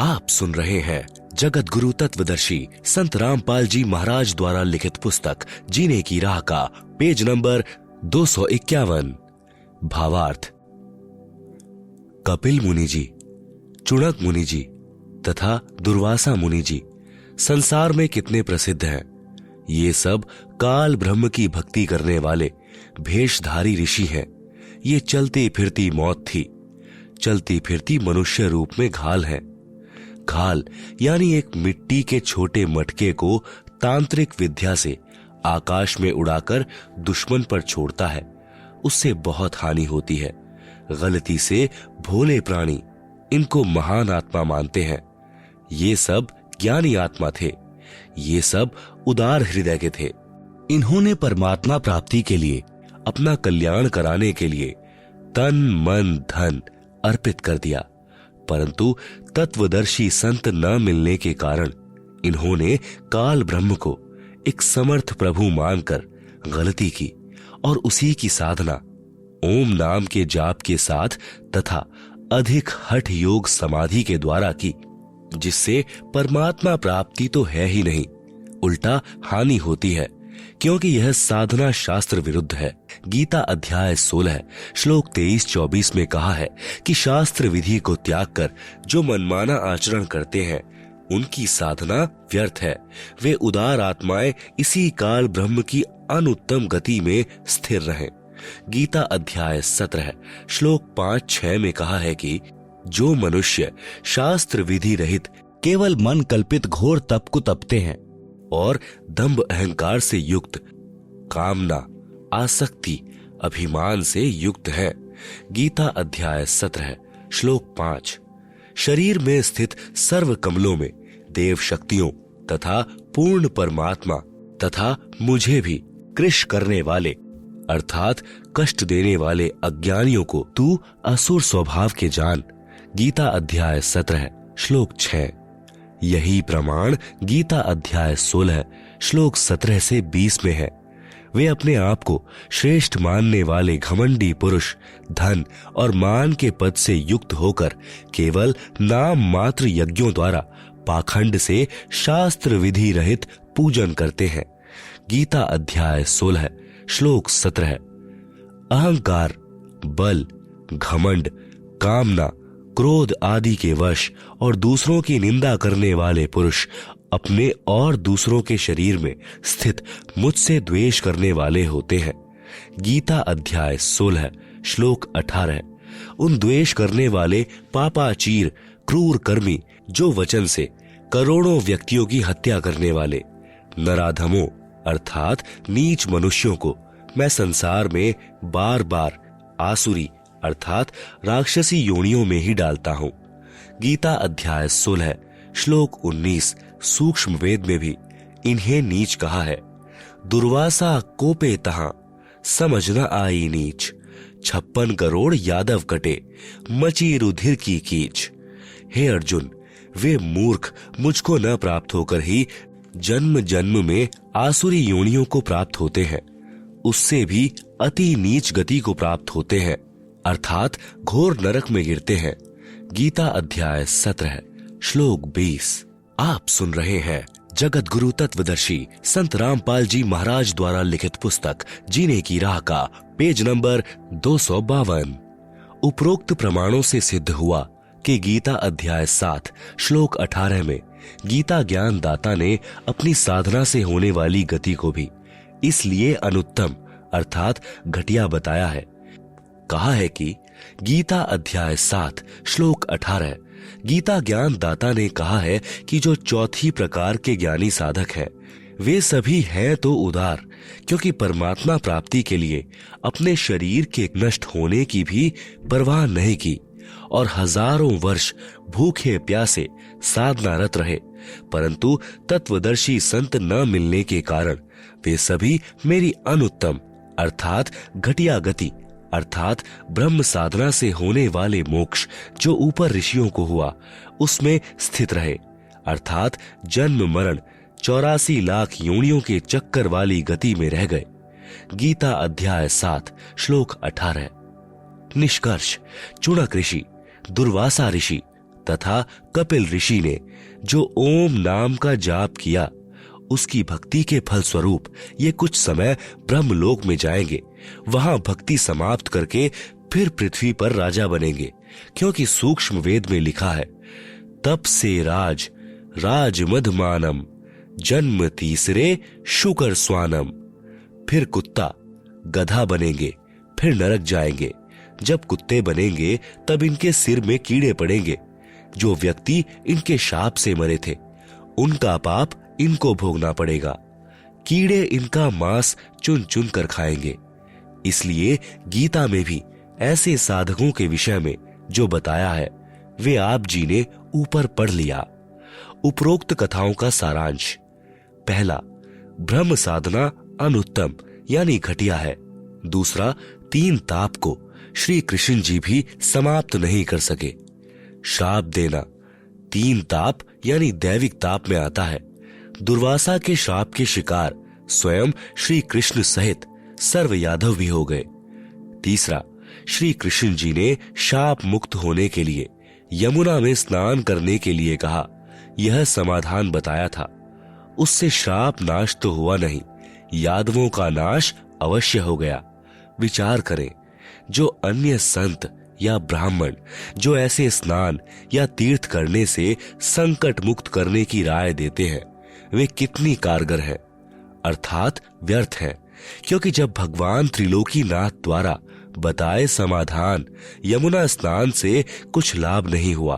आप सुन रहे हैं जगत गुरु तत्वदर्शी संत रामपाल जी महाराज द्वारा लिखित पुस्तक जीने की राह का पेज नंबर 251। भावार्थ। कपिल मुनि जी, चुणक मुनि जी तथा दुर्वासा मुनि जी संसार में कितने प्रसिद्ध हैं। ये सब काल ब्रह्म की भक्ति करने वाले भेषधारी ऋषि हैं। ये चलती फिरती मौत थी, चलती फिरती मनुष्य रूप में घाल है। घाल यानी एक मिट्टी के छोटे मटके को तांत्रिक विद्या से आकाश में उड़ाकर दुश्मन पर छोड़ता है, उससे बहुत हानि होती है। गलती से भोले प्राणी इनको महान आत्मा मानते हैं। ये सब ज्ञानी आत्मा थे, ये सब उदार हृदय के थे। इन्होंने परमात्मा प्राप्ति के लिए, अपना कल्याण कराने के लिए तन मन धन अर्पित कर दिया, परंतु तत्वदर्शी संत न मिलने के कारण इन्होंने काल ब्रह्म को एक समर्थ प्रभु मानकर गलती की और उसी की साधना ओम नाम के जाप के साथ तथा अधिक हठ योग समाधि के द्वारा की, जिससे परमात्मा प्राप्ति तो है ही नहीं, उल्टा हानि होती है, क्योंकि यह साधना शास्त्र विरुद्ध है। गीता अध्याय 16 श्लोक 23-24 में कहा है कि शास्त्र विधि को त्याग कर जो मनमाना आचरण करते हैं उनकी साधना व्यर्थ है। वे उदार आत्माएं इसी काल ब्रह्म की अनुत्तम गति में स्थिर रहें। गीता अध्याय 17 श्लोक 5-6 में कहा है कि जो मनुष्य शास्त्र विधि रहित केवल मन कल्पित घोर तप को तपते हैं और दंभ अहंकार से युक्त, कामना आसक्ति अभिमान से युक्त है। गीता अध्याय 17 श्लोक 5। शरीर में स्थित सर्व कमलों में देव शक्तियों तथा पूर्ण परमात्मा तथा मुझे भी कृश करने वाले अर्थात कष्ट देने वाले अज्ञानियों को तू असुर स्वभाव के जान। गीता अध्याय 17 श्लोक 6। यही प्रमाण गीता अध्याय 16 श्लोक 17 से 20 में है। वे अपने आप को श्रेष्ठ मानने वाले घमंडी पुरुष धन और मान के पद से युक्त होकर केवल नाम मात्र यज्ञों द्वारा पाखंड से शास्त्र विधि रहित पूजन करते हैं। गीता अध्याय 16 श्लोक 17। अहंकार, बल, घमंड, कामना, क्रोध आदि के वश और दूसरों की निंदा करने वाले पुरुष अपने और दूसरों के शरीर में स्थित मुझसे द्वेष करने वाले होते हैं। गीता अध्याय 16 श्लोक 18। उन द्वेष करने वाले पापाचीर क्रूर कर्मी जो वचन से करोड़ों व्यक्तियों की हत्या करने वाले नराधमों अर्थात नीच मनुष्यों को मैं संसार में बार बार आसुरी अर्थात राक्षसी योनियों में ही डालता हूँ। गीता अध्याय 16 श्लोक 19 सूक्ष्म वेद में भी इन्हें नीच कहा है। दुर्वासा कोपे तहां समझ न आई नीच, 56 करोड़ यादव कटे मची रुधिर की कीच। हे अर्जुन, वे मूर्ख मुझको न प्राप्त होकर ही जन्म जन्म में आसुरी योनियों को प्राप्त होते हैं, उससे भी अति नीच गति को प्राप्त होते हैं अर्थात घोर नरक में गिरते हैं। गीता अध्याय 17 श्लोक 20। आप सुन रहे हैं जगत गुरु तत्वदर्शी संत रामपाल जी महाराज द्वारा लिखित पुस्तक जीने की राह का पेज नंबर 252। उपरोक्त प्रमाणों से सिद्ध हुआ कि गीता अध्याय 7 श्लोक 18 में गीता ज्ञान दाता ने अपनी साधना से होने वाली गति को भी इसलिए अनुत्तम अर्थात घटिया बताया है। कहा है कि गीता अध्याय 7 श्लोक 18 गीता ज्ञान दाता ने कहा है कि जो चौथी प्रकार के ज्ञानी साधक हैं वे सभी हैं तो उदार, क्योंकि परमात्मा प्राप्ति के लिए अपने शरीर के नष्ट होने की भी परवाह नहीं की और हजारों वर्ष भूखे प्यासे साधनारत रहे, परंतु तत्वदर्शी संत न मिलने के कारण वे सभी मेरी अनुत्तम अर्थात घटिया गति अर्थात ब्रह्म साधना से होने वाले मोक्ष जो ऊपर ऋषियों को हुआ उसमें स्थित रहे अर्थात जन्म मरण 84 लाख योनियों के चक्कर वाली गति में रह गए। गीता अध्याय 7 श्लोक 18। निष्कर्ष, चुणक ऋषि, दुर्वासा ऋषि, तथा कपिल ऋषि ने जो ओम नाम का जाप किया, उसकी भक्ति के फलस्वरूप ये कुछ समय ब्रह्मलोक में जाएंगे। वहां भक्ति समाप्त करके फिर पृथ्वी पर राजा बनेंगे, क्योंकि सूक्ष्म वेद में लिखा है, तप से राज मधमानम, जन्म तीसरे शुकर स्वानम। फिर कुत्ता गधा बनेंगे, फिर नरक जाएंगे। जब कुत्ते बनेंगे तब इनके सिर में कीड़े पड़ेंगे। जो व्यक्ति इनके शाप से मरे थे, उनका पाप इनको भोगना पड़ेगा। कीड़े इनका मांस चुन चुन कर खाएंगे। इसलिए गीता में भी ऐसे साधकों के विषय में जो बताया है, वे आप जी ने ऊपर पढ़ लिया। उपरोक्त कथाओं का सारांश। पहला, ब्रह्म साधना अनुत्तम यानी घटिया है। दूसरा, 3 ताप को श्री कृष्ण जी भी समाप्त नहीं कर सके। श्राप देना 3 ताप यानी दैविक ताप में आता है। दुर्वासा के श्राप के शिकार स्वयं श्री कृष्ण सहित सर्व यादव भी हो गए। तीसरा, श्री कृष्ण जी ने शाप मुक्त होने के लिए यमुना में स्नान करने के लिए कहा, यह समाधान बताया था। उससे श्राप नाश तो हुआ नहीं, यादवों का नाश अवश्य हो गया। विचार करें, जो अन्य संत या ब्राह्मण जो ऐसे स्नान या तीर्थ करने से संकट मुक्त करने की राय देते हैं, वे कितनी कारगर हैं, अर्थात व्यर्थ हैं। क्योंकि जब भगवान त्रिलोकीनाथ द्वारा बताए समाधान यमुना स्नान से कुछ लाभ नहीं हुआ,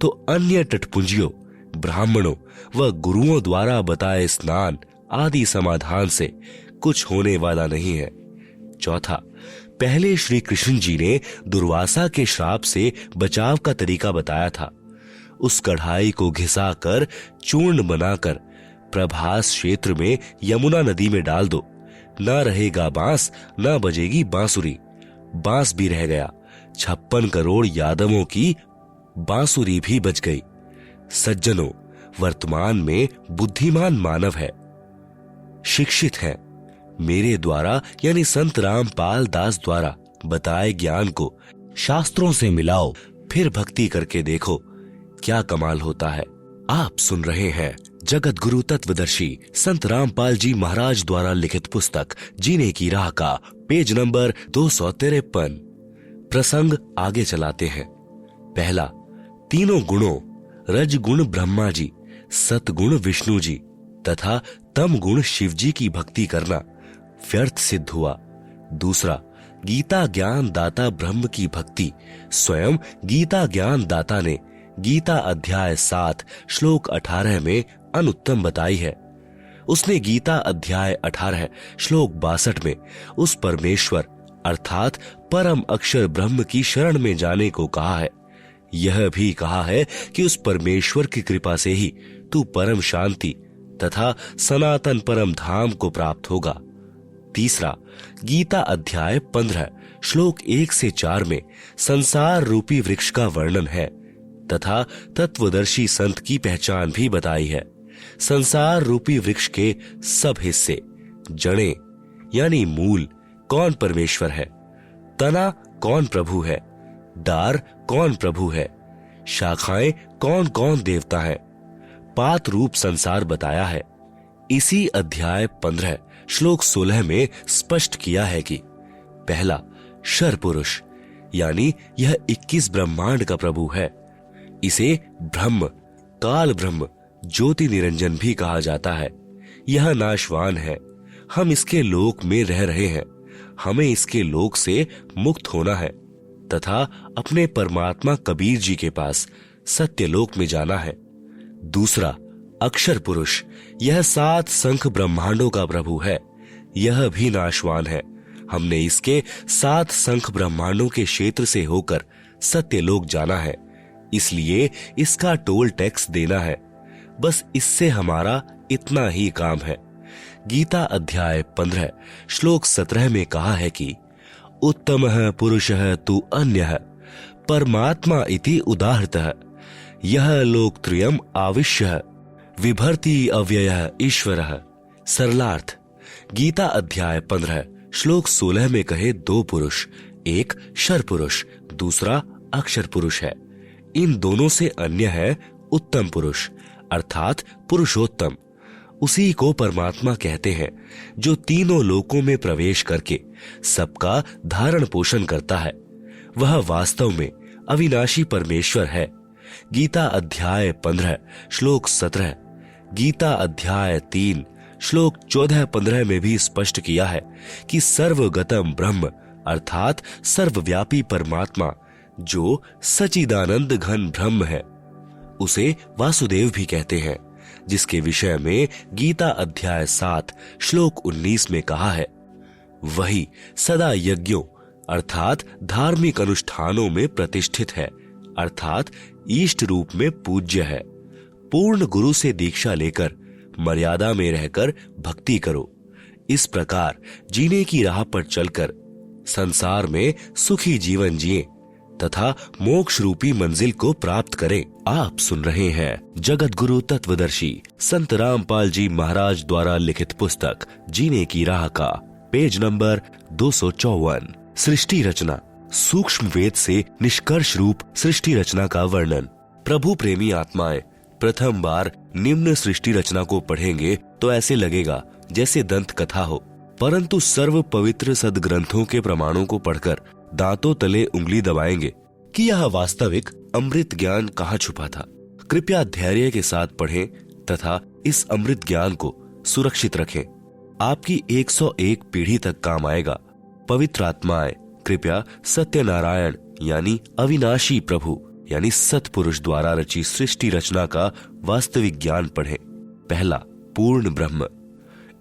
तो अन्य तटपुंजियों, ब्राह्मणों व गुरुओं द्वारा बताए स्नान आदि समाधान से कुछ होने वाला नहीं है। चौथा, पहले श्री कृष्ण जी ने दुर्वासा के श्राप से बचाव का तरीका बताया था। उस कढ़ाई को घिसाकर चूर्ण बनाकर प्रभास क्षेत्र में यमुना नदी में डाल दो। न रहेगा बांस, न बजेगी बांसुरी। बांस भी रह गया, 56 करोड़ यादवों की बांसुरी भी बच गई। सज्जनों, वर्तमान में बुद्धिमान मानव है, शिक्षित है। मेरे द्वारा यानी संत रामपाल दास द्वारा बताए ज्ञान को शास्त्रों से मिलाओ, फिर भक्ति करके देखो क्या कमाल होता है। आप सुन रहे हैं जगत गुरु तत्वदर्शी संत रामपाल जी महाराज द्वारा लिखित पुस्तक जीने की राह का पेज नंबर 253। प्रसंग आगे चलाते हैं। पहला, तीनों गुणों रजगुण ब्रह्मा जी, सतगुण विष्णु जी तथा तम गुण शिव जी की भक्ति करना व्यर्थ सिद्ध हुआ। दूसरा, गीता ज्ञान दाता ब्रह्म की भक्ति स्वयं गीता ज्ञान दाता ने गीता अध्याय 7 श्लोक 18 में अनुत्तम बताई है। उसने गीता अध्याय 18 श्लोक 62 में उस परमेश्वर अर्थात परम अक्षर ब्रह्म की शरण में जाने को कहा है। यह भी कहा है कि उस परमेश्वर की कृपा से ही तू परम शांति तथा सनातन परम धाम को प्राप्त होगा। तीसरा, गीता अध्याय 15 श्लोक 1 से 4 में संसार रूपी वृक्ष का वर्णन है तथा तत्वदर्शी संत की पहचान भी बताई है। संसार रूपी वृक्ष के सब हिस्से, जड़ें यानी मूल कौन परमेश्वर है, तना कौन प्रभु है, डार कौन प्रभु है, शाखाएं कौन कौन देवता है, पात रूप संसार बताया है। इसी अध्याय 15 श्लोक 16 में स्पष्ट किया है कि पहला, शर पुरुष यानी यह 21 ब्रह्मांड का प्रभु है। इसे ब्रह्म, काल ब्रह्म, ज्योति निरंजन भी कहा जाता है। यह नाशवान है, हम इसके लोक में रह रहे हैं। हमें इसके लोक से मुक्त होना है तथा अपने परमात्मा कबीर जी के पास सत्यलोक में जाना है। दूसरा, अक्षर पुरुष, यह 7 संख ब्रह्मांडों का प्रभु है। यह भी नाशवान है। हमने इसके 7 संख ब्रह्मांडों के क्षेत्र से होकर सत्यलोक जाना है, इसलिए इसका टोल टैक्स देना है। बस इससे हमारा इतना ही काम है। गीता अध्याय 15 श्लोक 17 में कहा है कि उत्तमः पुरुषः तु अन्यः परमात्मा इति उदाहृतः यह लोकत्रयम् आविश्य विभर्ति अव्ययः ईश्वरः। सरलार्थ, गीता अध्याय 15 श्लोक 16 में कहे 2 पुरुष, एक शर पुरुष, दूसरा अक्षर पुरुष है। इन दोनों से अन्य है उत्तम पुरुष अर्थात पुरुषोत्तम। उसी को परमात्मा कहते हैं जो तीनों लोकों में प्रवेश करके सबका धारण पोषण करता है। वह वास्तव में अविनाशी परमेश्वर है। गीता अध्याय 15 श्लोक 17, गीता अध्याय 3 श्लोक 14-15 में भी स्पष्ट किया है कि सर्वगतम ब्रह्म अर्थात सर्वव्यापी परमात्मा जो सच्चिदानंद घन ब्रह्म है, उसे वासुदेव भी कहते हैं, जिसके विषय में गीता अध्याय 7 श्लोक 19 में कहा है, वही सदा यज्ञों अर्थात धार्मिक अनुष्ठानों में प्रतिष्ठित है अर्थात इष्ट रूप में पूज्य है। पूर्ण गुरु से दीक्षा लेकर मर्यादा में रहकर भक्ति करो। इस प्रकार जीने की राह पर चलकर संसार में सुखी जीवन जिए तथा मोक्ष रूपी मंजिल को प्राप्त करें। आप सुन रहे हैं जगत गुरु तत्वदर्शी संत रामपाल जी महाराज द्वारा लिखित पुस्तक जीने की राह का पेज नंबर 254 सृष्टि रचना, सूक्ष्म वेद से निष्कर्ष रूप सृष्टि रचना का वर्णन। प्रभु प्रेमी आत्माएं प्रथम बार निम्न सृष्टि रचना को पढ़ेंगे तो ऐसे लगेगा जैसे दंत कथा हो, परंतु सर्व पवित्र सदग्रंथों के प्रमाणों को पढ़कर दांतों तले उंगली दबाएंगे कि यह वास्तविक अमृत ज्ञान कहाँ छुपा था। कृपया धैर्य के साथ पढ़ें तथा इस अमृत ज्ञान को सुरक्षित रखें। आपकी 101 पीढ़ी तक काम आएगा। पवित्र आत्माएं कृपया सत्यनारायण यानी अविनाशी प्रभु यानी सतपुरुष द्वारा रची सृष्टि रचना का वास्तविक ज्ञान पढ़ें। पहला, पूर्ण ब्रह्म।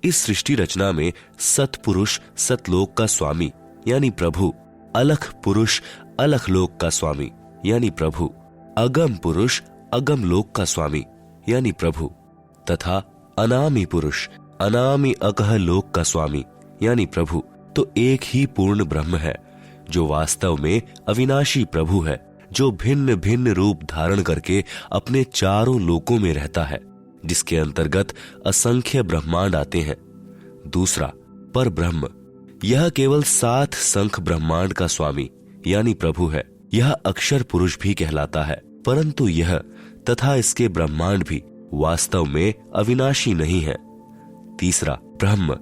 इस सृष्टि रचना में सतपुरुष सतलोक का स्वामी यानी प्रभु, अलख पुरुष अलख लोक का स्वामी यानी प्रभु, अगम पुरुष अगम लोक का स्वामी यानी प्रभु तथा अनामी पुरुष अनामी अकह लोक का स्वामी यानी प्रभु, तो एक ही पूर्ण ब्रह्म है जो वास्तव में अविनाशी प्रभु है, जो भिन्न भिन्न रूप धारण करके अपने चारों लोकों में रहता है, जिसके अंतर्गत असंख्य ब्रह्मांड आते हैं। दूसरा, पर ब्रह्म। यह केवल 7 संख ब्रह्मांड का स्वामी यानी प्रभु है। यह अक्षर पुरुष भी कहलाता है, परंतु यह तथा इसके ब्रह्मांड भी वास्तव में अविनाशी नहीं है। तीसरा, ब्रह्म।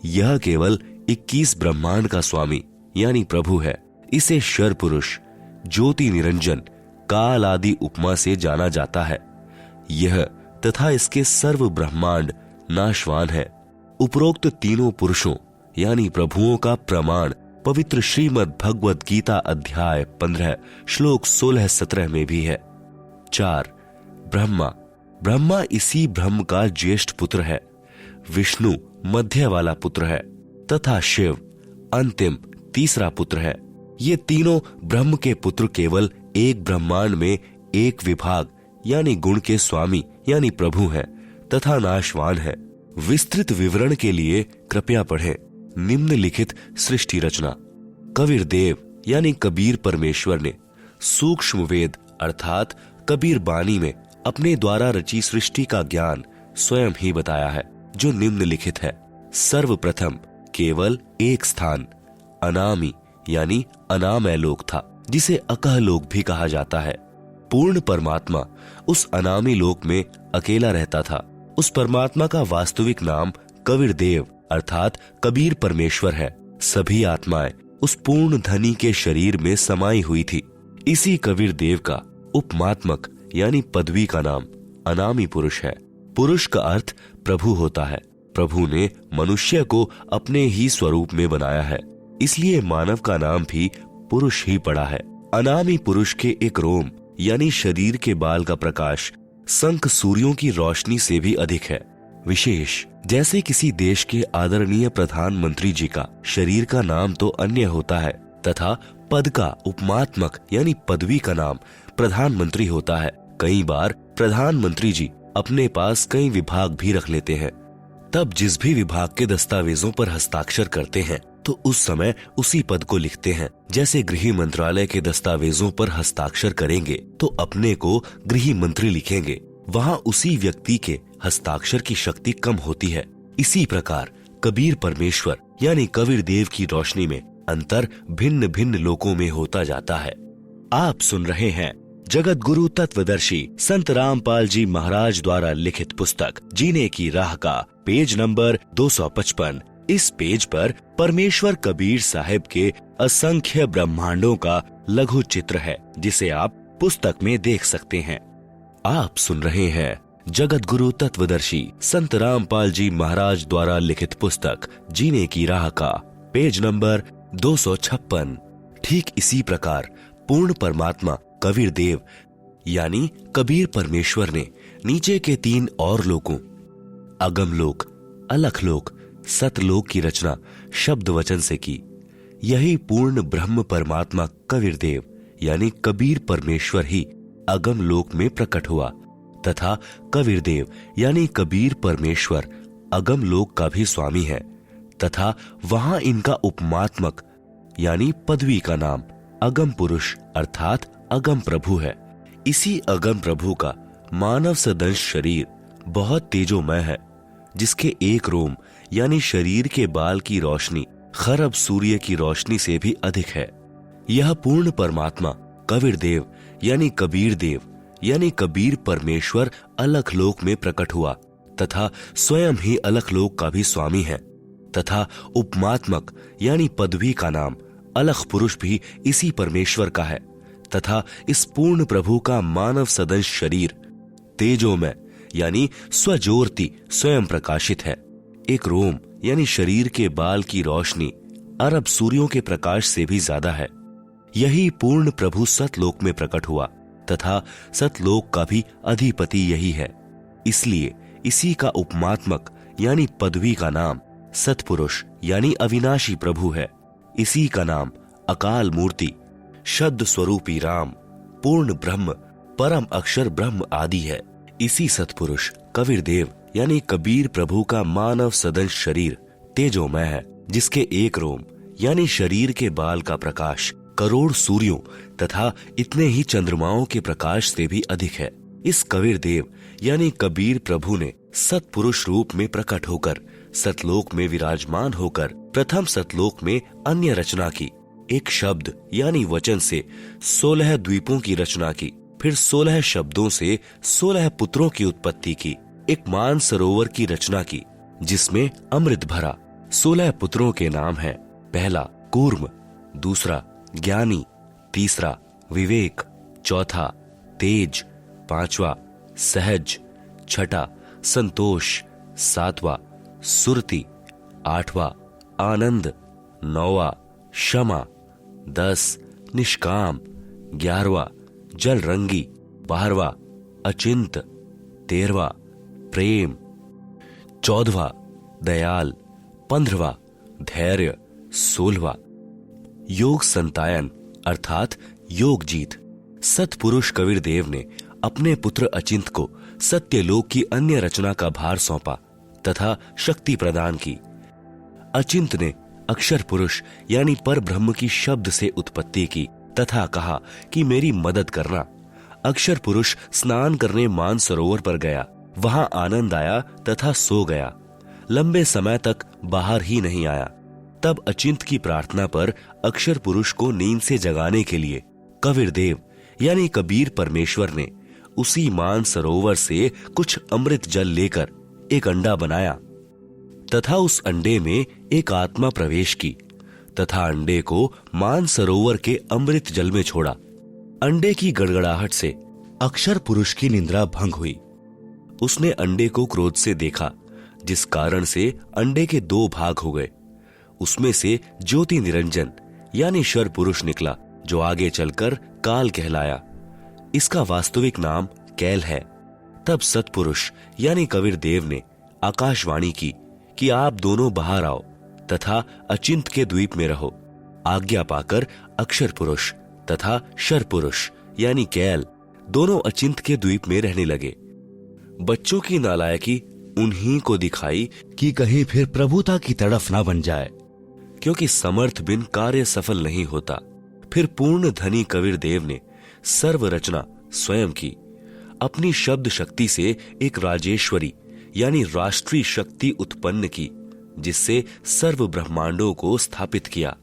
यह केवल 21 ब्रह्मांड का स्वामी यानी प्रभु है। इसे शर पुरुष, ज्योति निरंजन, काल आदि उपमा से जाना जाता है। यह तथा इसके सर्व ब्रह्मांड नाशवान है। उपरोक्त तीनों पुरुषों यानी प्रभुओं का प्रमाण पवित्र श्रीमद् भगवद गीता अध्याय 15 श्लोक 16-17 में भी है। 4, ब्रह्मा। ब्रह्मा इसी ब्रह्म का ज्येष्ठ पुत्र है। विष्णु मध्य वाला पुत्र है तथा शिव अंतिम तीसरा पुत्र है। ये तीनों ब्रह्म के पुत्र केवल एक ब्रह्मांड में एक विभाग यानी गुण के स्वामी यानी प्रभु हैं तथा नाशवान है। विस्तृत विवरण के लिए कृपया पढ़ें निम्नलिखित सृष्टि रचना। कबीर देव यानी कबीर परमेश्वर ने सूक्ष्म वेद अर्थात कबीर बानी में अपने द्वारा रची सृष्टि का ज्ञान स्वयं ही बताया है, जो निम्नलिखित है। सर्वप्रथम केवल एक स्थान अनामी यानी अनामय लोक था, जिसे अकह लोक भी कहा जाता है। पूर्ण परमात्मा उस अनामी लोक में अकेला रहता था। उस परमात्मा का वास्तविक नाम कबीर देव अर्थात कबीर परमेश्वर है। सभी आत्माएं उस पूर्ण धनी के शरीर में समाई हुई थी। इसी कबीर देव का उपमात्मक यानी पदवी का नाम अनामी पुरुष है। पुरुष का अर्थ प्रभु होता है। प्रभु ने मनुष्य को अपने ही स्वरूप में बनाया है, इसलिए मानव का नाम भी पुरुष ही पड़ा है। अनामी पुरुष के एक रोम यानी शरीर के बाल का प्रकाश संख सूर्यों की रोशनी से भी अधिक है। विशेष जैसे किसी देश के आदरणीय प्रधानमंत्री जी का शरीर का नाम तो अन्य होता है तथा पद का उपमात्मक यानी पदवी का नाम प्रधानमंत्री होता है। कई बार प्रधानमंत्री जी अपने पास कई विभाग भी रख लेते हैं। तब जिस भी विभाग के दस्तावेजों पर हस्ताक्षर करते हैं तो उस समय उसी पद को लिखते हैं। जैसे गृह मंत्रालय के दस्तावेजों पर हस्ताक्षर करेंगे तो अपने को गृह मंत्री लिखेंगे, वहाँ उसी व्यक्ति के हस्ताक्षर की शक्ति कम होती है। इसी प्रकार कबीर परमेश्वर यानी कबीर देव की रोशनी में अंतर भिन्न भिन्न लोकों में होता जाता है। आप सुन रहे हैं जगत गुरु तत्वदर्शी संत रामपाल जी महाराज द्वारा लिखित पुस्तक जीने की राह का पेज नंबर 255। इस पेज पर परमेश्वर कबीर साहिब के असंख्य ब्रह्मांडों का लघु चित्र है, जिसे आप पुस्तक में देख सकते हैं। आप सुन रहे हैं जगत गुरु तत्वदर्शी संत रामपाल जी महाराज द्वारा लिखित पुस्तक जीने की राह का पेज नंबर 256। ठीक इसी प्रकार पूर्ण परमात्मा कबीर देव यानी कबीर परमेश्वर ने नीचे के 3 और लोकों अगमलोक, अलखलोक, सतलोक की रचना शब्द वचन से की। यही पूर्ण ब्रह्म परमात्मा कबीर देव यानी कबीर परमेश्वर ही अगम लोक में प्रकट हुआ तथा कबीर देव यानी कबीर परमेश्वर अगम लोक का भी स्वामी है तथा वहां इनका उपमात्मक यानी पदवी का नाम अगम पुरुष अर्थात अगम प्रभु है। इसी अगम प्रभु का मानव सदंश शरीर बहुत तेजोमय है, जिसके एक रोम यानी शरीर के बाल की रोशनी खरब सूर्य की रोशनी से भी अधिक है। यह पूर्ण परमात्मा कबीर देव यानी कबीर देव यानी कबीर परमेश्वर अलखलोक में प्रकट हुआ तथा स्वयं ही अलखलोक का भी स्वामी है तथा उपमात्मक यानी पदवी का नाम अलख पुरुष भी इसी परमेश्वर का है तथा इस पूर्ण प्रभु का मानव सदंश शरीर तेजोमय यानी स्वज्योति स्वयं प्रकाशित है। एक रोम यानी शरीर के बाल की रोशनी अरब सूर्यों के प्रकाश से भी ज्यादा है। यही पूर्ण प्रभु सतलोक में प्रकट हुआ तथा सतलोक का भी अधिपति यही है। इसलिए इसी का उपमात्मक यानी पदवी का नाम सतपुरुष यानी अविनाशी प्रभु है। इसी का नाम अकाल मूर्ति, शब्द स्वरूपी राम, पूर्ण ब्रह्म, परम अक्षर ब्रह्म आदि है। इसी सतपुरुष कबीर देव यानी कबीर प्रभु का मानव सदंश शरीर तेजोमय है, जिसके एक रोम यानी शरीर के बाल का प्रकाश करोड़ सूर्यों तथा इतने ही चंद्रमाओं के प्रकाश से भी अधिक है। इस कबीर देव यानी कबीर प्रभु ने सतपुरुष रूप में प्रकट होकर सतलोक में विराजमान होकर प्रथम सतलोक में अन्य रचना की। एक शब्द यानी वचन से 16 द्वीपों की रचना की, फिर 16 शब्दों से 16 पुत्रों की उत्पत्ति की। एक मान सरोवर की रचना की जिसमें अमृत भरा। 16 पुत्रों के नाम हैं, पहला कूर्म, दूसरा ज्ञानी, तीसरा विवेक, चौथा तेज, पांचवा सहज, छठा संतोष, सातवां सुरति, आठवां आनंद, नौवां क्षमा, 10 निष्काम, 11वां जलरंगी, 12वां अचिंत, 13वां प्रेम, 14वां दयाल, 15वां धैर्य, 16वां योग संतायन अर्थात योग जीत। सतपुरुष कबीर देव ने अपने पुत्र अचिंत को सत्यलोक की अन्य रचना का भार सौंपा तथा शक्ति प्रदान की। अचिंत ने अक्षर पुरुष यानी पर ब्रह्म की शब्द से उत्पत्ति की तथा कहा कि मेरी मदद करना। अक्षर पुरुष स्नान करने मान सरोवर पर गया, वहां आनंद आया तथा सो गया। लंबे समय तक बाहर ही नहीं आया। तब अचिंत की प्रार्थना पर अक्षर पुरुष को नींद से जगाने के लिए कबीर देव यानी कबीर परमेश्वर ने उसी मान सरोवर से कुछ अमृत जल लेकर एक अंडा बनाया तथा उस अंडे में एक आत्मा प्रवेश की तथा अंडे को मान सरोवर के अमृत जल में छोड़ा। अंडे की गड़गड़ाहट से अक्षर पुरुष की निद्रा भंग हुई। उसने अंडे को क्रोध से देखा, जिस कारण से अंडे के 2 भाग हो गए। उसमें से ज्योति निरंजन यानी शर पुरुष निकला, जो आगे चलकर काल कहलाया। इसका वास्तविक नाम कैल है। तब सतपुरुष यानी कबीर देव ने आकाशवाणी की कि आप दोनों बाहर आओ तथा अचिंत के द्वीप में रहो। आज्ञा पाकर अक्षर पुरुष तथा शर पुरुष यानी कैल दोनों अचिंत के द्वीप में रहने लगे। बच्चों की नालायकी उन्हीं को दिखाई कि कहीं फिर प्रभुता की तड़फ ना बन जाए, क्योंकि समर्थ बिन कार्य सफल नहीं होता। फिर पूर्ण धनी कबीर देव ने सर्व रचना स्वयं की। अपनी शब्द शक्ति से एक राजेश्वरी यानी राष्ट्रीय शक्ति उत्पन्न की, जिससे सर्व ब्रह्मांडों को स्थापित किया।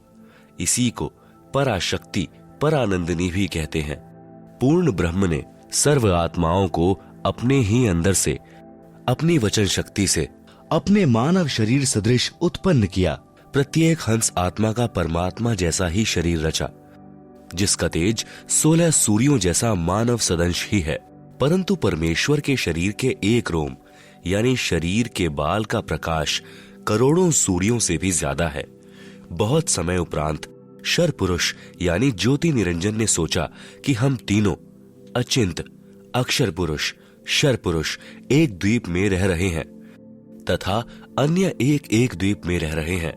इसी को पराशक्ति परानंदिनी भी कहते हैं। पूर्ण ब्रह्म ने सर्व आत्माओं को अपने ही अंदर से अपनी वचन शक्ति से अपने मानव शरीर सदृश उत्पन्न किया। प्रत्येक हंस आत्मा का परमात्मा जैसा ही शरीर रचा, जिसका तेज 16 सूर्यों जैसा मानव सदंश ही है। परंतु परमेश्वर के शरीर के एक रोम यानी शरीर के बाल का प्रकाश करोड़ों सूर्यों से भी ज्यादा है। बहुत समय उपरांत शर पुरुष यानी ज्योति निरंजन ने सोचा कि हम तीनों अचिंत अक्षर पुरुष शर पुरुष एक द्वीप में रह रहे हैं तथा अन्य एक एक द्वीप में रह रहे हैं।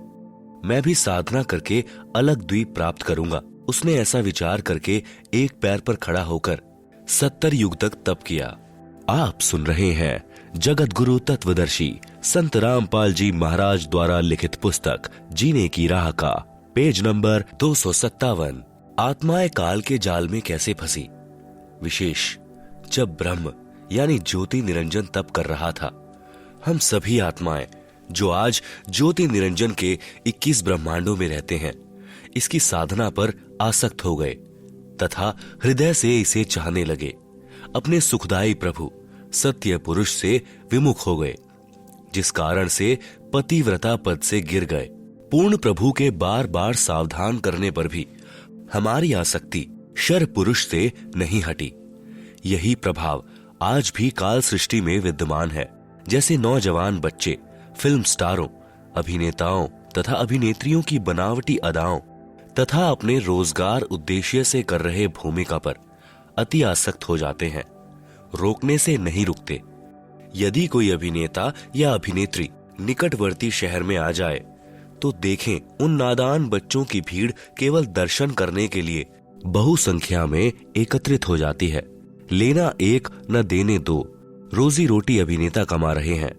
मैं भी साधना करके अलग द्वीप प्राप्त करूंगा। उसने ऐसा विचार करके एक पैर पर खड़ा होकर 70 युग तक तप किया। आप सुन रहे हैं जगत गुरु तत्वदर्शी संत रामपाल जी महाराज द्वारा लिखित पुस्तक जीने की राह का पेज नंबर 257। आत्माएं काल के जाल में कैसे फंसी। विशेष जब ब्रह्म यानी ज्योति निरंजन तप कर रहा था, हम सभी आत्माएं जो आज ज्योति निरंजन के 21 ब्रह्मांडों में रहते हैं, इसकी साधना पर आसक्त हो गए तथा हृदय से इसे चाहने लगे। अपने सुखदायी प्रभु सत्य पुरुष से विमुख हो गए, जिस कारण से पतिव्रता पद से गिर गए। पूर्ण प्रभु के बार बार सावधान करने पर भी हमारी आसक्ति शर पुरुष से नहीं हटी। यही प्रभाव आज भी काल सृष्टि में विद्यमान है। जैसे नौजवान बच्चे फिल्म स्टारों, अभिनेताओं तथा अभिनेत्रियों की बनावटी अदाओं तथा अपने रोजगार उद्देश्य से कर रहे भूमिका पर अति आसक्त हो जाते हैं, रोकने से नहीं रुकते। यदि कोई अभिनेता या अभिनेत्री निकटवर्ती शहर में आ जाए तो देखें उन नादान बच्चों की भीड़ केवल दर्शन करने के लिए बहुसंख्या में एकत्रित हो जाती है। लेना एक न देने दो, रोजी रोटी अभिनेता कमा रहे हैं,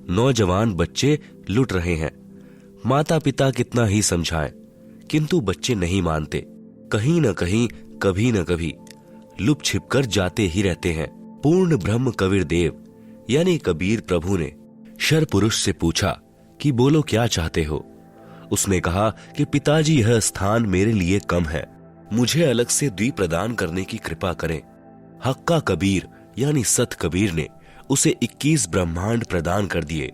नौजवान बच्चे लुट रहे हैं। माता पिता कितना ही समझाएं, किंतु बच्चे नहीं मानते। कहीं न कहीं कभी न कभी लुप छिपकर जाते ही रहते हैं। पूर्ण ब्रह्म कबीर देव यानी कबीर प्रभु ने शर पुरुष से पूछा कि बोलो क्या चाहते हो। उसने कहा कि पिताजी यह स्थान मेरे लिए कम है, मुझे अलग से द्वीप प्रदान करने की कृपा करें। हक्का कबीर यानी सत कबीर ने उसे 21 ब्रह्मांड प्रदान कर दिए।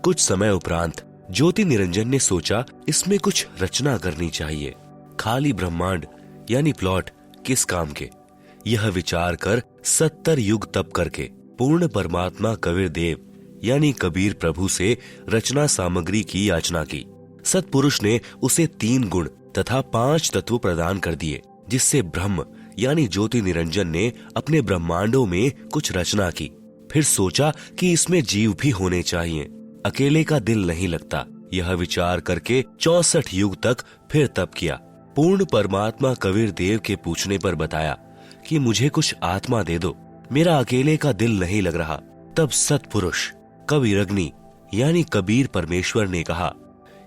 कुछ समय उपरांत ज्योति निरंजन ने सोचा इसमें कुछ रचना करनी चाहिए। खाली ब्रह्मांड यानी प्लॉट किस काम के, यह विचार कर 70 युग तप करके पूर्ण परमात्मा कबीर देव यानी कबीर प्रभु से रचना सामग्री की याचना की। सतपुरुष ने उसे 3 गुण तथा 5 तत्व प्रदान कर दिए, जिससे ब्रह्म यानी ज्योति निरंजन ने अपने ब्रह्मांडों में कुछ रचना की। फिर सोचा कि इसमें जीव भी होने चाहिए, अकेले का दिल नहीं लगता। यह विचार करके 64 युग तक फिर तप किया। पूर्ण परमात्मा कबीर देव के पूछने पर बताया कि मुझे कुछ आत्मा दे दो, मेरा अकेले का दिल नहीं लग रहा। तब सतपुरुष कबीरग्नि यानी कबीर परमेश्वर ने कहा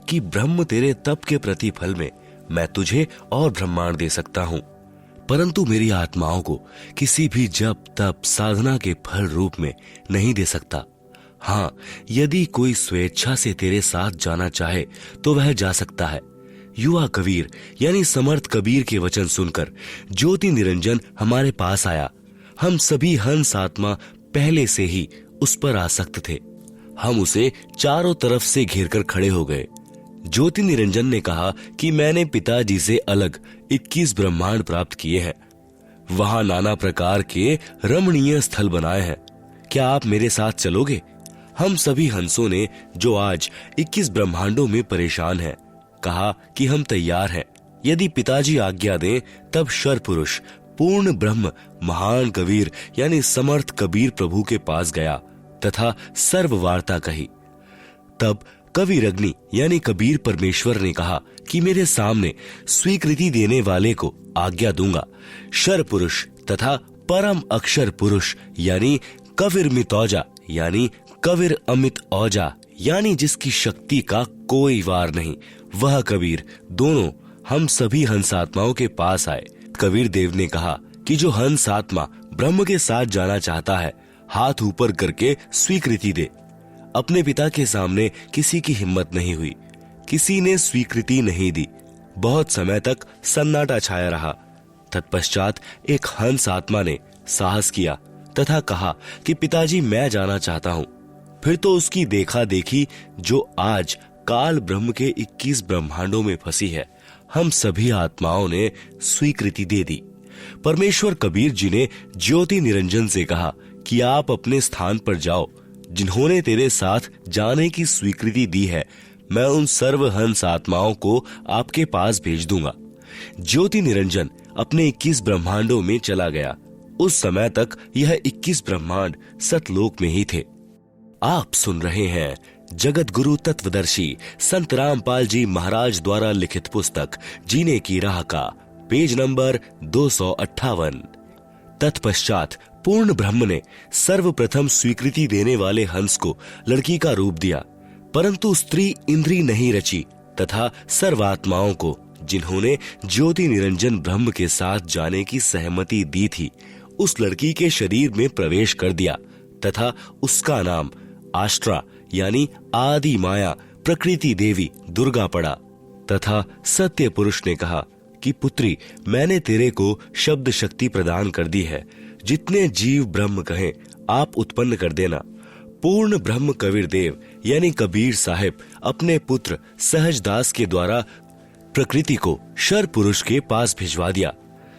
कि ब्रह्म तेरे तप के प्रतिफल में मैं तुझे और ब्रह्मांड दे सकता हूँ, परंतु मेरी आत्माओं को किसी भी जप तप साधना के फल रूप में नहीं दे सकता। हाँ, यदि कोई स्वेच्छा से तेरे साथ जाना चाहे तो वह जा सकता है। युवा कबीर यानी समर्थ कबीर के वचन सुनकर ज्योति निरंजन हमारे पास आया। हम सभी हंस आत्मा पहले से ही उस पर आसक्त थे। हम उसे चारों तरफ से घेरकर खड़े हो गए। ज्योति निरंजन ने कहा कि मैंने पिताजी से अलग 21 ब्रह्मांड प्राप्त किए हैं, वहां नाना प्रकार के रमणीय स्थल बनाए हैं, क्या आप मेरे साथ चलोगे? हम सभी हंसों ने, जो आज 21 ब्रह्मांडों में परेशान हैं, कहा कि हम तैयार हैं। यदि पिताजी आज्ञा दें तब शर पुरुष पूर्ण ब्रह्म महान कबीर यानी समर्थ कबीर प्रभु के पास गया तथा सर्व वार्ता कही। तब कबीरग्नि यानी कबीर परमेश्वर ने कहा कि मेरे सामने स्वीकृति देने वाले को आज्ञा दूंगा। शर पुरुष तथा परम अक्षर पुरुष यानी कबीर मितौजा यानी कबीर अमित औजा यानी जिसकी शक्ति का कोई वार नहीं, वह कबीर दोनों हम सभी हंसात्माओं के पास आए। कबीर देव ने कहा कि जो हंस आत्मा ब्रह्म के साथ जाना चाहता है, हाथ ऊपर करके स्वीकृति दे। अपने पिता के सामने किसी की हिम्मत नहीं हुई, किसी ने स्वीकृति नहीं दी। बहुत समय तक सन्नाटा छाया रहा। तत्पश्चात एक हंस आत्मा ने साहस किया तथा कहा कि पिताजी मैं जाना चाहता हूं। फिर तो उसकी देखा देखी जो आज काल ब्रह्म के 21 ब्रह्मांडों में फंसी है, हम सभी आत्माओं ने स्वीकृति दे दी। परमेश्वर कबीर जी ने ज्योति निरंजन से कहा कि आप अपने स्थान पर जाओ। जिन्होंने तेरे साथ जाने की स्वीकृति दी है, मैं उन सर्व हंस आत्माओं को आपके पास भेज दूंगा। ज्योति निरंजन अपने 21 ब्रह्मांडों में चला गया। उस समय तक यह 21 ब्रह्मांड सतलोक में ही थे। आप सुन रहे हैं जगत गुरु तत्वदर्शी संत रामपाल जी महाराज द्वारा लिखित पुस्तक जीने की राह का पेज नंबर 258। तत्पश्चात पूर्ण ब्रह्म ने सर्वप्रथम स्वीकृति देने वाले हंस को लड़की का रूप दिया, परंतु स्त्री इंद्री नहीं रची तथा सर्वात्माओं को जिन्होंने ज्योति निरंजन ब्रह्म के साथ जाने की सहमति दी थी, उस लड़की के शरीर में प्रवेश कर दिया तथा उसका नाम आष्ट्रा यानी आदि माया प्रकृति देवी दुर्गा पड़ा। तथा सत्य पुरुष ने कहा कि पुत्री, मैंने तेरे को शब्द शक्ति प्रदान कर दी है। जितने जीव ब्रह्म कहें आप उत्पन्न कर देना। पूर्ण ब्रह्म कबीर देव यानी कबीर साहिब अपने पुत्र सहजदास के द्वारा प्रकृति को शर पुरुष के पास भिजवा दिया।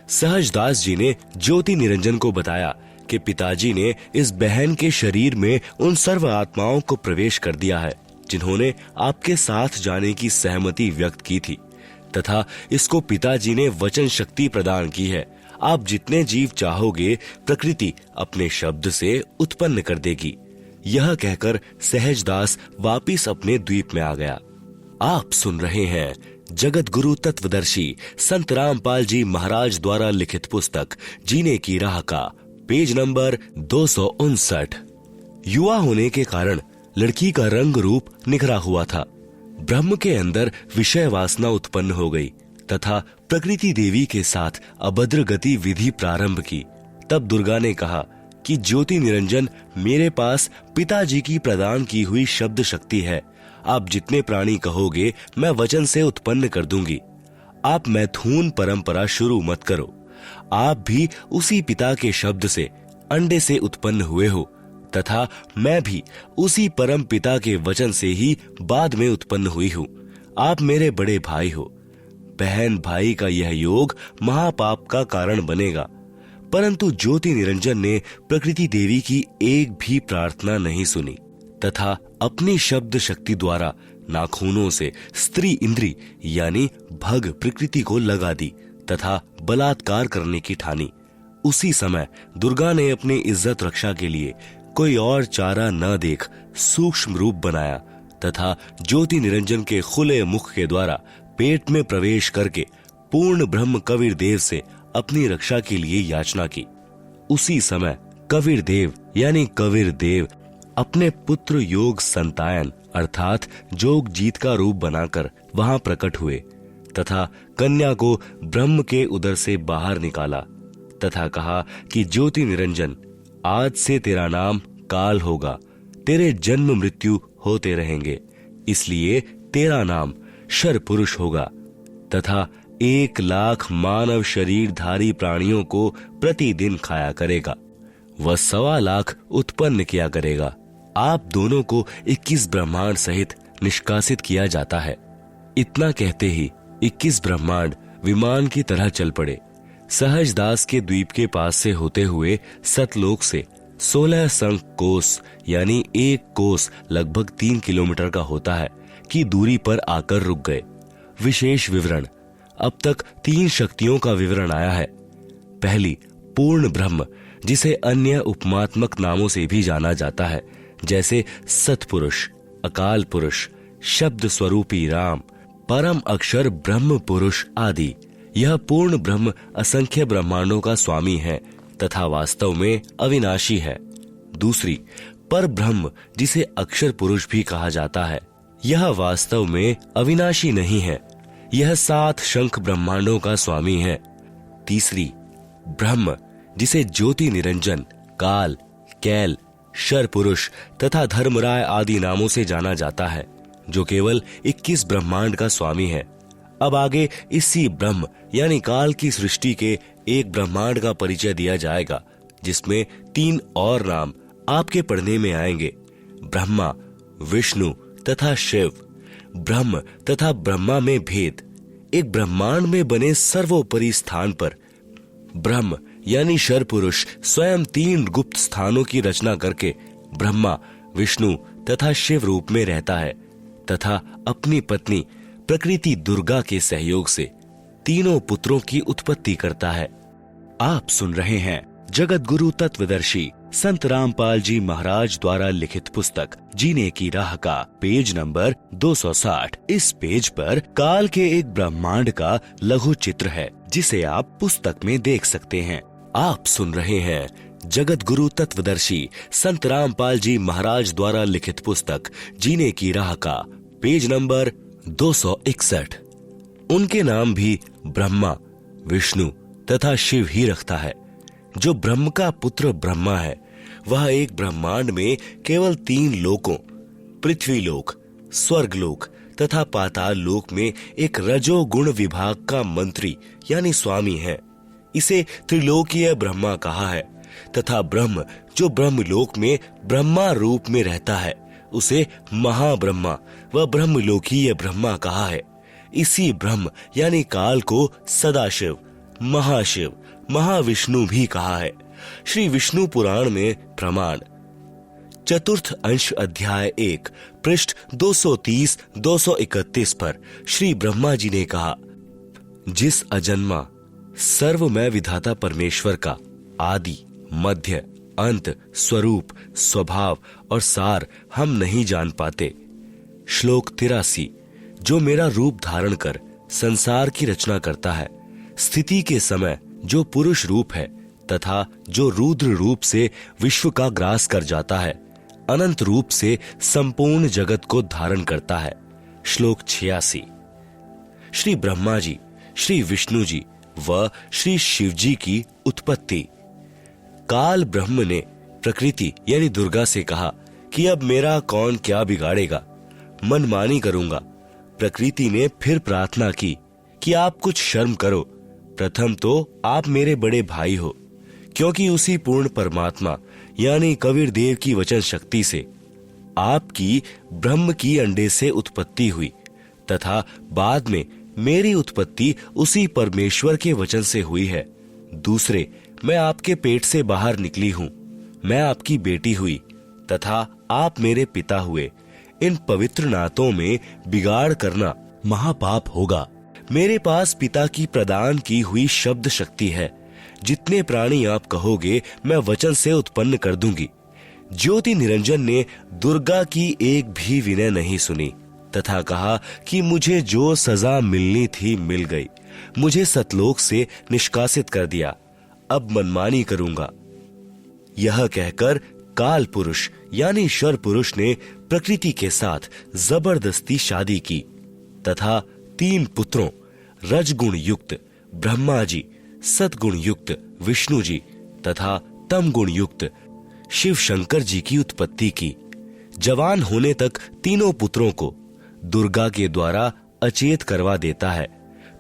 सहजदास जी ने ज्योति निरंजन को बताया कि पिताजी ने इस बहन के शरीर में उन सर्व आत्माओं को प्रवेश कर दिया है जिन्होंने आपके साथ जाने की सहमति व्यक्त की थी, तथा इसको पिताजी ने वचन शक्ति प्रदान की है। आप जितने जीव चाहोगे प्रकृति अपने शब्द से उत्पन्न कर देगी। यह कहकर सहजदास वापिस अपने द्वीप में आ गया। आप सुन रहे हैं जगत गुरु तत्वदर्शी संत रामपाल जी महाराज द्वारा लिखित पुस्तक जीने की राह का पेज नंबर 259। युवा होने के कारण लड़की का रंग रूप निखरा हुआ था। ब्रह्म के अंदर विषय वासना उत्पन्न हो गई तथा प्रकृति देवी के साथ अभद्र गति विधि प्रारंभ की। तब दुर्गा ने कहा कि ज्योति निरंजन मेरे पास पिताजी की प्रदान की हुई शब्द शक्ति है। आप जितने प्राणी कहोगे मैं वचन से उत्पन्न कर दूंगी। आप मैथुन परंपरा शुरू मत करो। आप भी उसी पिता के शब्द से अंडे से उत्पन्न हुए हो तथा मैं भी उसी परम पिता के वचन से ही बाद में उत्पन्न हुई हूँ। आप मेरे बड़े भाई हो। बहन भाई का यह योग महापाप का कारण बनेगा। परंतु ज्योति निरंजन ने प्रकृति देवी की एक भी प्रार्थना नहीं सुनी तथा अपनी शब्द शक्ति द्वारा नाखूनों से स्त्री इंद्री यानी भग प्रकृति को लगा दी तथा बलात्कार करने की ठानी। उसी समय दुर्गा ने अपनी इज्जत रक्षा के लिए कोई और चारा न देख सूक्ष्म रूप बनाया तथा ज्योति निरंजन के खुले मुख के द्वारा पेट में प्रवेश करके पूर्ण ब्रह्म कबीर देव से अपनी रक्षा के लिए याचना की। उसी समय कबीर देव यानी कबीर देव अपने पुत्र योग संतायन अर्थात जोग जीत का रूप बनाकर वहां प्रकट हुए तथा कन्या को ब्रह्म के उदर से बाहर निकाला तथा कहा कि ज्योति निरंजन, आज से तेरा नाम काल होगा। तेरे जन्म मृत्यु होते रहेंगे, इसलिए तेरा नाम शर पुरुष होगा तथा 1,00,000 मानव शरीरधारी प्राणियों को प्रतिदिन खाया करेगा। वह 1,25,00,000 उत्पन्न किया करेगा। आप दोनों को 21 ब्रह्मांड सहित निष्कासित किया जाता है। इतना कहते ही 21 ब्रह्मांड विमान की तरह चल पड़े। सहजदास के द्वीप के पास से होते हुए सतलोक से 16 संख कोस यानी 1 कोस लगभग 3 किलोमीटर का होता है की दूरी पर आकर रुक गए। विशेष विवरण। अब तक 3 शक्तियों का विवरण आया है। पहली, पूर्ण ब्रह्म, जिसे अन्य उपमात्मक नामों से भी जाना जाता है, जैसे सतपुरुष, अकाल पुरुष, शब्द स्वरूपी राम, परम अक्षर ब्रह्म पुरुष आदि। यह पूर्ण ब्रह्म असंख्य ब्रह्मांडों का स्वामी है तथा वास्तव में अविनाशी है। दूसरी, पर ब्रह्म, जिसे अक्षर पुरुष भी कहा जाता है, यह वास्तव में अविनाशी नहीं है। यह 7 शंख ब्रह्मांडों का स्वामी है। तीसरी, ब्रह्म, जिसे ज्योति निरंजन, काल, कैल, शर पुरुष तथा धर्मराय आदि नामों से जाना जाता है, जो केवल 21 ब्रह्मांड का स्वामी है। अब आगे इसी ब्रह्म यानी काल की सृष्टि के एक ब्रह्मांड का परिचय दिया जाएगा, जिसमें 3 और नाम आपके पढ़ने में आएंगे: ब्रह्मा, विष्णु तथा शिव। ब्रह्म तथा ब्रह्मा में भेद। एक ब्रह्मांड में बने सर्वोपरि स्थान पर ब्रह्म यानी शर पुरुष स्वयं 3 गुप्त स्थानों की रचना करके ब्रह्मा, विष्णु तथा शिव रूप में रहता है तथा अपनी पत्नी प्रकृति दुर्गा के सहयोग से तीनों पुत्रों की उत्पत्ति करता है। आप सुन रहे हैं जगत गुरु तत्वदर्शी संत रामपाल जी महाराज द्वारा लिखित पुस्तक जीने की राह का पेज नंबर 260। इस पेज पर काल के एक ब्रह्मांड का लघु चित्र है, जिसे आप पुस्तक में देख सकते हैं। आप सुन रहे हैं जगत गुरु तत्वदर्शी संत रामपाल जी महाराज द्वारा लिखित पुस्तक जीने की राह का पेज नंबर 261। उनके नाम भी ब्रह्मा, विष्णु तथा शिव ही रखता है। जो ब्रह्म का पुत्र ब्रह्मा है, वह एक ब्रह्मांड में केवल 3 लोकों पृथ्वी लोक, स्वर्ग लोक तथा पाताल लोक में एक रजोगुण विभाग का मंत्री यानी स्वामी है। इसे त्रिलोकीय ब्रह्मा कहा है तथा ब्रह्म जो ब्रह्मलोक में ब्रह्मा रूप में रहता है, उसे महाब्रह्मा व ब्रह्मलोकीय ब्रह्मा कहा है। इसी ब्रह्म यानी काल को सदाशिव, महाशिव, महाविष्णु भी कहा है। श्री विष्णु पुराण में प्रमाण चतुर्थ अंश अध्याय 1 पृष्ठ 230-231 पर श्री ब्रह्मा जी ने कहा, जिस अजन्मा सर्वमय विधाता परमेश्वर का आदि, मध्य, अंत, स्वरूप, स्वभाव और सार हम नहीं जान पाते। श्लोक 83। जो मेरा रूप धारण कर संसार की रचना करता है, स्थिति के समय जो पुरुष रूप है तथा जो रुद्र रूप से विश्व का ग्रास कर जाता है, अनंत रूप से संपूर्ण जगत को धारण करता है। श्लोक 86। श्री ब्रह्मा जी, श्री विष्णु जी व श्री शिव जी की उत्पत्ति। काल ब्रह्म ने प्रकृति यानी दुर्गा से कहा कि अब मेरा कौन क्या बिगाड़ेगा, मनमानी करूंगा। प्रकृति ने फिर प्रार्थना की कि आप कुछ शर्म करो। प्रथम तो आप मेरे बड़े भाई हो, क्योंकि उसी पूर्ण परमात्मा यानी कबीर देव की वचन शक्ति से आपकी ब्रह्म की अंडे से उत्पत्ति हुई तथा बाद में मेरी उत्पत्ति उसी परमेश्वर के वचन से हुई है। दूसरे, मैं आपके पेट से बाहर निकली हूँ, मैं आपकी बेटी हुई तथा आप मेरे पिता हुए। इन पवित्र नातों में बिगाड़ करना महापाप होगा। मेरे पास पिता की प्रदान की हुई शब्द शक्ति है। जितने प्राणी आप कहोगे मैं वचन से उत्पन्न कर दूंगी। ज्योति निरंजन ने दुर्गा की एक भी विनय नहीं सुनी तथा कहा कि मुझे जो सजा मिलनी थी मिल गई, मुझे सतलोक से निष्कासित कर दिया, अब मनमानी करूंगा। यह कहकर काल पुरुष यानी शर पुरुष ने प्रकृति के साथ जबरदस्ती शादी की तथा 3 पुत्रों रजगुण युक्त ब्रह्मा जी, सतगुण युक्त विष्णु जी तथा तम गुण युक्त शिव शंकर जी की उत्पत्ति की। जवान होने तक तीनों पुत्रों को दुर्गा के द्वारा अचेत करवा देता है।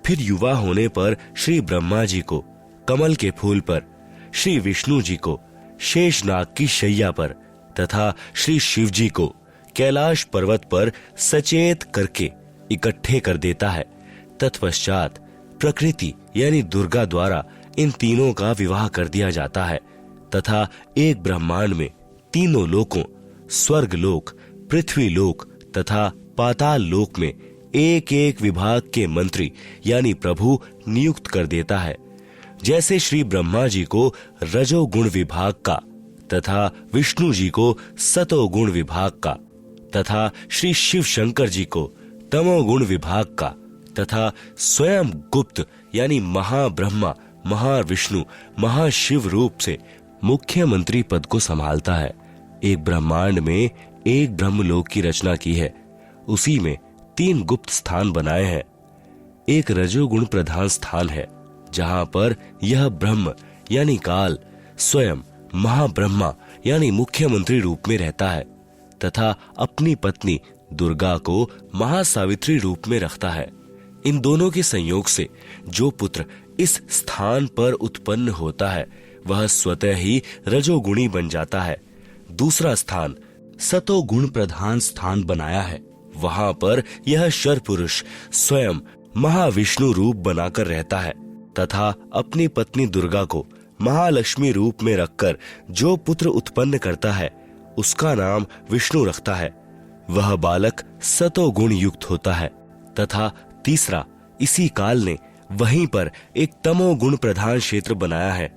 फिर युवा होने पर श्री ब्रह्मा जी को कमल के फूल पर, श्री विष्णु जी को शेषनाग की शैया पर तथा श्री शिव जी को कैलाश पर्वत पर सचेत करके इकट्ठे कर देता है। तत्पश्चात प्रकृति यानी दुर्गा द्वारा इन तीनों का विवाह कर दिया जाता है तथा एक ब्रह्मांड में तीनों लोकों स्वर्ग लोक, पृथ्वी लोक तथा पाताल लोक में एक एक विभाग के मंत्री यानी प्रभु नियुक्त कर देता है। जैसे श्री ब्रह्मा जी को रजोगुण विभाग का तथा विष्णु जी को सतोगुण विभाग का तथा श्री शिव शंकर जी को तमोगुण विभाग का तथा स्वयं गुप्त यानी महाब्रह्मा, महाविष्णु, महाशिव रूप से मुख्यमंत्री पद को संभालता है। एक ब्रह्मांड में एक ब्रह्मलोक की रचना की है, उसी में 3 गुप्त स्थान बनाए हैं। एक रजोगुण प्रधान स्थान है जहां पर यह ब्रह्म यानी काल स्वयं महाब्रह्मा यानी मुख्यमंत्री रूप में रहता है तथा अपनी पत्नी दुर्गा को महासावित्री रूप में रखता है। इन दोनों के संयोग से जो पुत्र इस स्थान पर उत्पन्न होता है वह स्वतः ही रजोगुणी बन जाता है। दूसरा स्थान सतोगुण प्रधान स्थान बनाया है। वहां पर यह शर पुरुष स्वयं महाविष्णु रूप बनाकर रहता है तथा अपनी पत्नी दुर्गा को महालक्ष्मी रूप में रखकर जो पुत्र उत्पन्न करता है उसका नाम विष्णु रखता है। वह बालक सतोगुण युक्त होता है। तथा तीसरा, इसी काल ने वहीं पर एक तमोगुण प्रधान क्षेत्र बनाया है।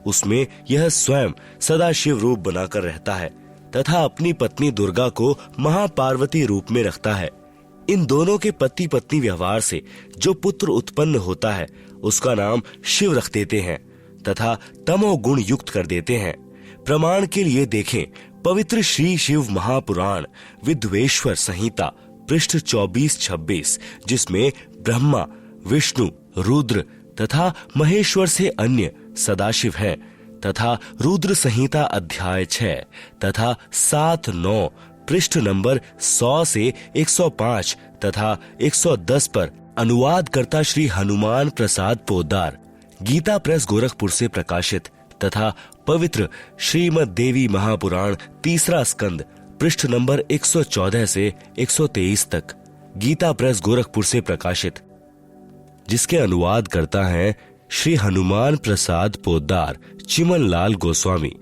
उसमें यह स्वयं सदाशिव रूप बनाकर रहता है तथा अपनी पत्नी दुर्गा को महापार्वती रूप में रखता है। इन दोनों के पति पत्नी व्यवहार से जो पुत्र उत्पन्न होता है उसका नाम शिव रख देते हैं तथा तमोगुण युक्त कर देते हैं। प्रमाण के लिए देखें पवित्र श्री शिव महापुराण विद्वेश्वर संहिता पृष्ठ 24-26, जिसमें ब्रह्मा, विष्णु, रुद्र तथा महेश्वर से अन्य सदाशिव हैं तथा रुद्र संहिता अध्याय 6 तथा 7-9 पृष्ठ नंबर 100 से 105 तथा 110 पर अनुवाद करता श्री हनुमान प्रसाद पोद्दार, गीता प्रेस गोरखपुर से प्रकाशित तथा पवित्र श्रीमद देवी महापुराण तीसरा स्कंद पृष्ठ नंबर 114 से 123 तक, गीता प्रेस गोरखपुर से प्रकाशित, जिसके अनुवाद करता है श्री हनुमान प्रसाद पोद्दार, चिमन लाल गोस्वामी।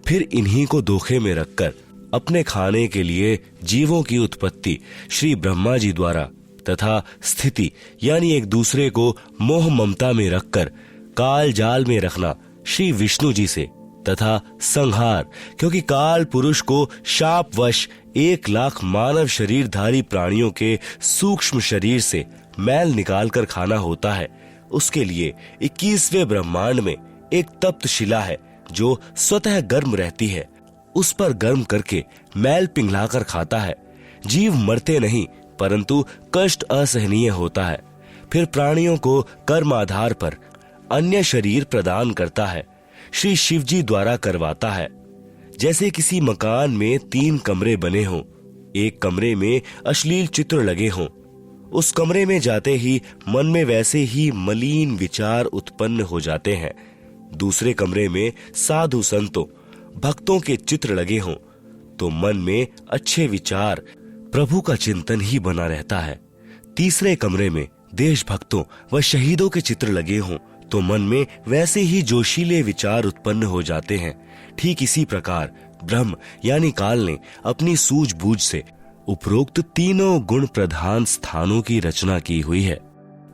फिर इन्हीं को धोखे में रखकर अपने खाने के लिए जीवों की उत्पत्ति श्री ब्रह्मा जी द्वारा तथा स्थिति यानी एक दूसरे को मोह ममता में रखकर काल जाल में रखना श्री विष्णु जी से तथा संहार, क्योंकि काल पुरुष को शापवश 1 लाख मानव शरीरधारी प्राणियों के सूक्ष्म शरीर से मैल निकालकर खाना होता है। उसके लिए 21वें ब्रह्मांड में एक तप्त शिला है जो स्वतः गर्म रहती है। उस पर गर्म करके मैल पिघलाकर खाता है। जीव मरते नहीं परंतु कष्ट असहनीय होता है। फिर प्राणियों को कर्म आधार पर अन्य शरीर प्रदान करता है। श्री शिव जी द्वारा करवाता है। जैसे किसी मकान में 3 कमरे बने हों, एक कमरे में अश्लील चित्र लगे हों, उस कमरे में जाते ही मन में वैसे ही मलिन विचार उत्पन्न हो जाते हैं। दूसरे कमरे में साधु संतों भक्तों के चित्र लगे हों तो मन में अच्छे विचार प्रभु का चिंतन ही बना रहता है। तीसरे कमरे में देशभक्तों व शहीदों के चित्र लगे हों तो मन में वैसे ही जोशीले विचार उत्पन्न हो जाते हैं। ठीक इसी प्रकार ब्रह्म यानी काल ने अपनी सूझबूझ से उपरोक्त तीनों गुण प्रधान स्थानों की रचना की हुई है।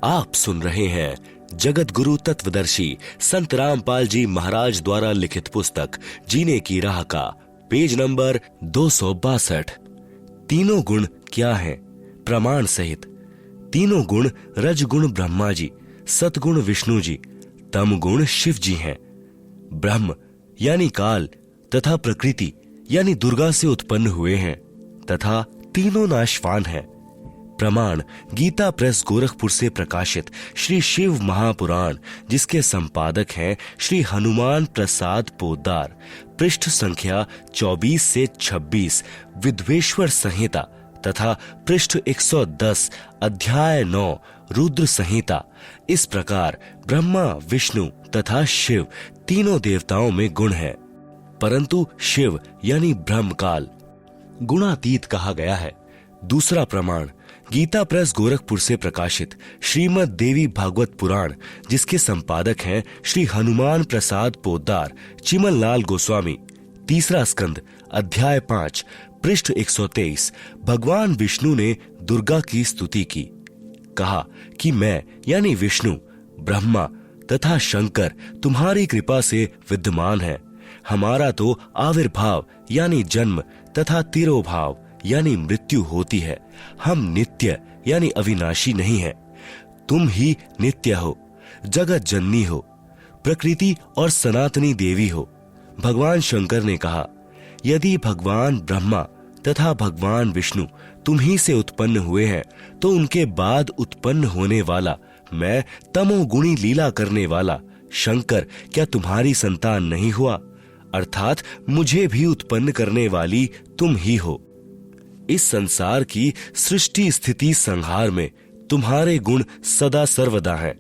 आप सुन रहे हैं जगत गुरु तत्वदर्शी संत रामपाल जी महाराज द्वारा लिखित पुस्तक जीने की राह का पेज नंबर 262। तीनों गुण क्या हैं? प्रमाण सहित। तीनों गुण रजगुण ब्रह्मा जी, सतगुण विष्णु जी, तम गुण शिव जी हैं। ब्रह्म यानी काल तथा प्रकृति यानी दुर्गा से उत्पन्न हुए हैं तथा तीनों नाशवान हैं। प्रमाण गीता प्रेस गोरखपुर से प्रकाशित श्री शिव महापुराण, जिसके संपादक हैं श्री हनुमान प्रसाद पोद्दार, पृष्ठ संख्या 24 से 26, विद्वेश्वर संहिता तथा पृष्ठ 110 अध्याय 9 रुद्र संहिता। इस प्रकार ब्रह्मा, विष्णु तथा शिव तीनों देवताओं में गुण है, परंतु शिव यानी ब्रह्म काल गुणातीत कहा गया है। दूसरा प्रमाण गीता प्रेस गोरखपुर से प्रकाशित श्रीमद देवी भागवत पुराण, जिसके संपादक हैं श्री हनुमान प्रसाद पोद्दार, चिमन लाल गोस्वामी, तीसरा स्कंद अध्याय 5 पृष्ठ 123। भगवान विष्णु ने दुर्गा की स्तुति की, कहा कि मैं यानी विष्णु, ब्रह्मा तथा शंकर तुम्हारी कृपा से विद्यमान है। हमारा तो आविर्भाव यानी जन्म तथा तिरोभाव यानी मृत्यु होती है। हम नित्य यानी अविनाशी नहीं है। तुम ही नित्य हो, जगत जननी हो, प्रकृति और सनातनी देवी हो। भगवान शंकर ने कहा, यदि भगवान ब्रह्मा तथा भगवान विष्णु तुम ही से उत्पन्न हुए हैं तो उनके बाद उत्पन्न होने वाला मैं तमोगुणी लीला करने वाला शंकर क्या तुम्हारी संतान नहीं हुआ? अर्थात मुझे भी उत्पन्न करने वाली तुम ही हो। इस संसार की सृष्टि स्थिति संहार में तुम्हारे गुण सदा सर्वदा हैं।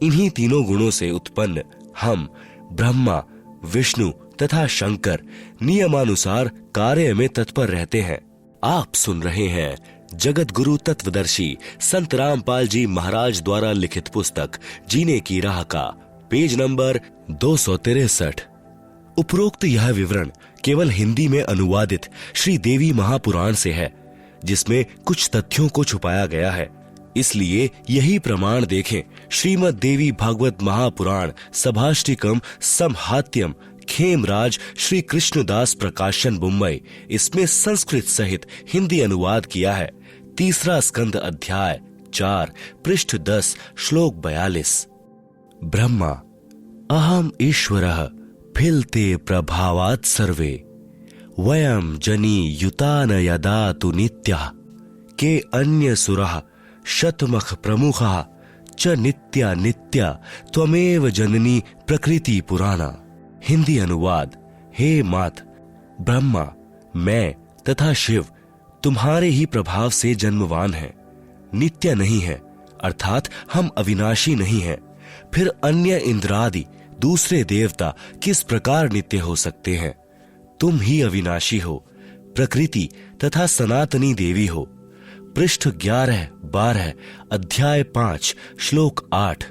इन्हीं तीनों गुणों से उत्पन्न हम ब्रह्मा, विष्णु तथा शंकर नियमानुसार कार्य में तत्पर रहते हैं। आप सुन रहे हैं जगत गुरु तत्वदर्शी संत रामपाल जी महाराज द्वारा लिखित पुस्तक जीने की राह का पेज नंबर 263। उपरोक्त यह विवरण केवल हिंदी में अनुवादित श्री देवी महापुराण से है, जिसमें कुछ तथ्यों को छुपाया गया है। इसलिए यही प्रमाण देखें श्रीमद् देवी भागवत महापुराण सभाष्टिकम समहात्यम खेमराज श्री कृष्णदास प्रकाशन मुंबई, इसमें संस्कृत सहित हिंदी अनुवाद किया है। 3 स्कंद अध्याय 4 पृष्ठ 10 श्लोक 42। ब्रह्मा अहम ईश्वरः फिलते प्रभावात् सर्वे वयम जनी युतान यदा तु नित्यः के अन्य सुरः शतमख प्रमुखः च नित्या नित्या त्वमेव जननी प्रकृति पुराणा। हिंदी अनुवाद। हे मात, ब्रह्मा, मैं तथा शिव तुम्हारे ही प्रभाव से जन्मवान हैं, नित्य नहीं है, अर्थात हम अविनाशी नहीं हैं। फिर अन्य इंद्रादि दूसरे देवता किस प्रकार नित्य हो सकते हैं? तुम ही अविनाशी हो, प्रकृति तथा सनातनी देवी हो। पृष्ठ 11-12 अध्याय 5 श्लोक 8।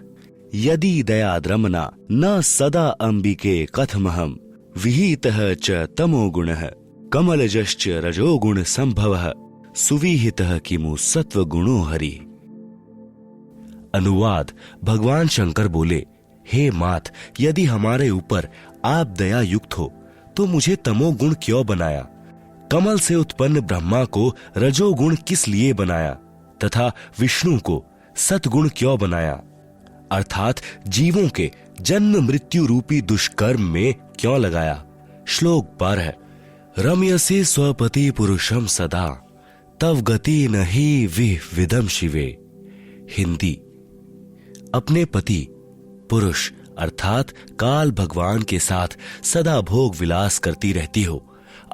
यदि दयाद्रमना न सदा अंबिके कथमहम विहितः च तमोगुणः कमलजश्च रजोगुण संभवः सुविहितः किमु सत्वगुणो हरि। अनुवाद। भगवान शंकर बोले, हे मात, यदि हमारे ऊपर आप दया युक्त हो तो मुझे तमोगुण क्यों बनाया? कमल से उत्पन्न ब्रह्मा को रजोगुण किस लिए बनाया तथा विष्णु को सतगुण क्यों बनाया? अर्थात जीवों के जन्म मृत्यु रूपी दुष्कर्म में क्यों लगाया? श्लोक 12। रम्यसे स्वपति पुरुषम सदा तव गति नहि विदम शिवे। हिंदी। अपने पति पुरुष अर्थात काल भगवान के साथ सदा भोग विलास करती रहती हो,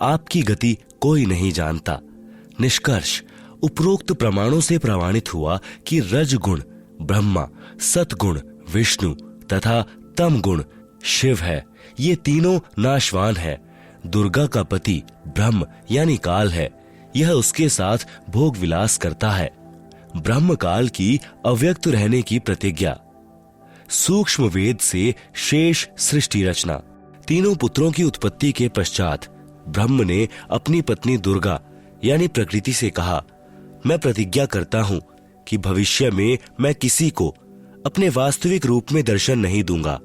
आपकी गति कोई नहीं जानता। निष्कर्ष। उपरोक्त प्रमाणों से प्रमाणित हुआ कि रजगुण ब्रह्मा, सतगुण विष्णु तथा तमगुण शिव है। ये तीनों नाशवान है। दुर्गा का पति ब्रह्म यानी काल है, यह उसके साथ भोग विलास करता है। ब्रह्म काल की अव्यक्त रहने की प्रतिज्ञा। सूक्ष्म वेद से शेष सृष्टि रचना। तीनों पुत्रों की उत्पत्ति के पश्चात ब्रह्म ने अपनी पत्नी दुर्गा यानी प्रकृति से कहा, मैं प्रतिज्ञा करता हूं कि भविष्य में मैं किसी को अपने वास्तविक रूप में दर्शन नहीं दूंगा,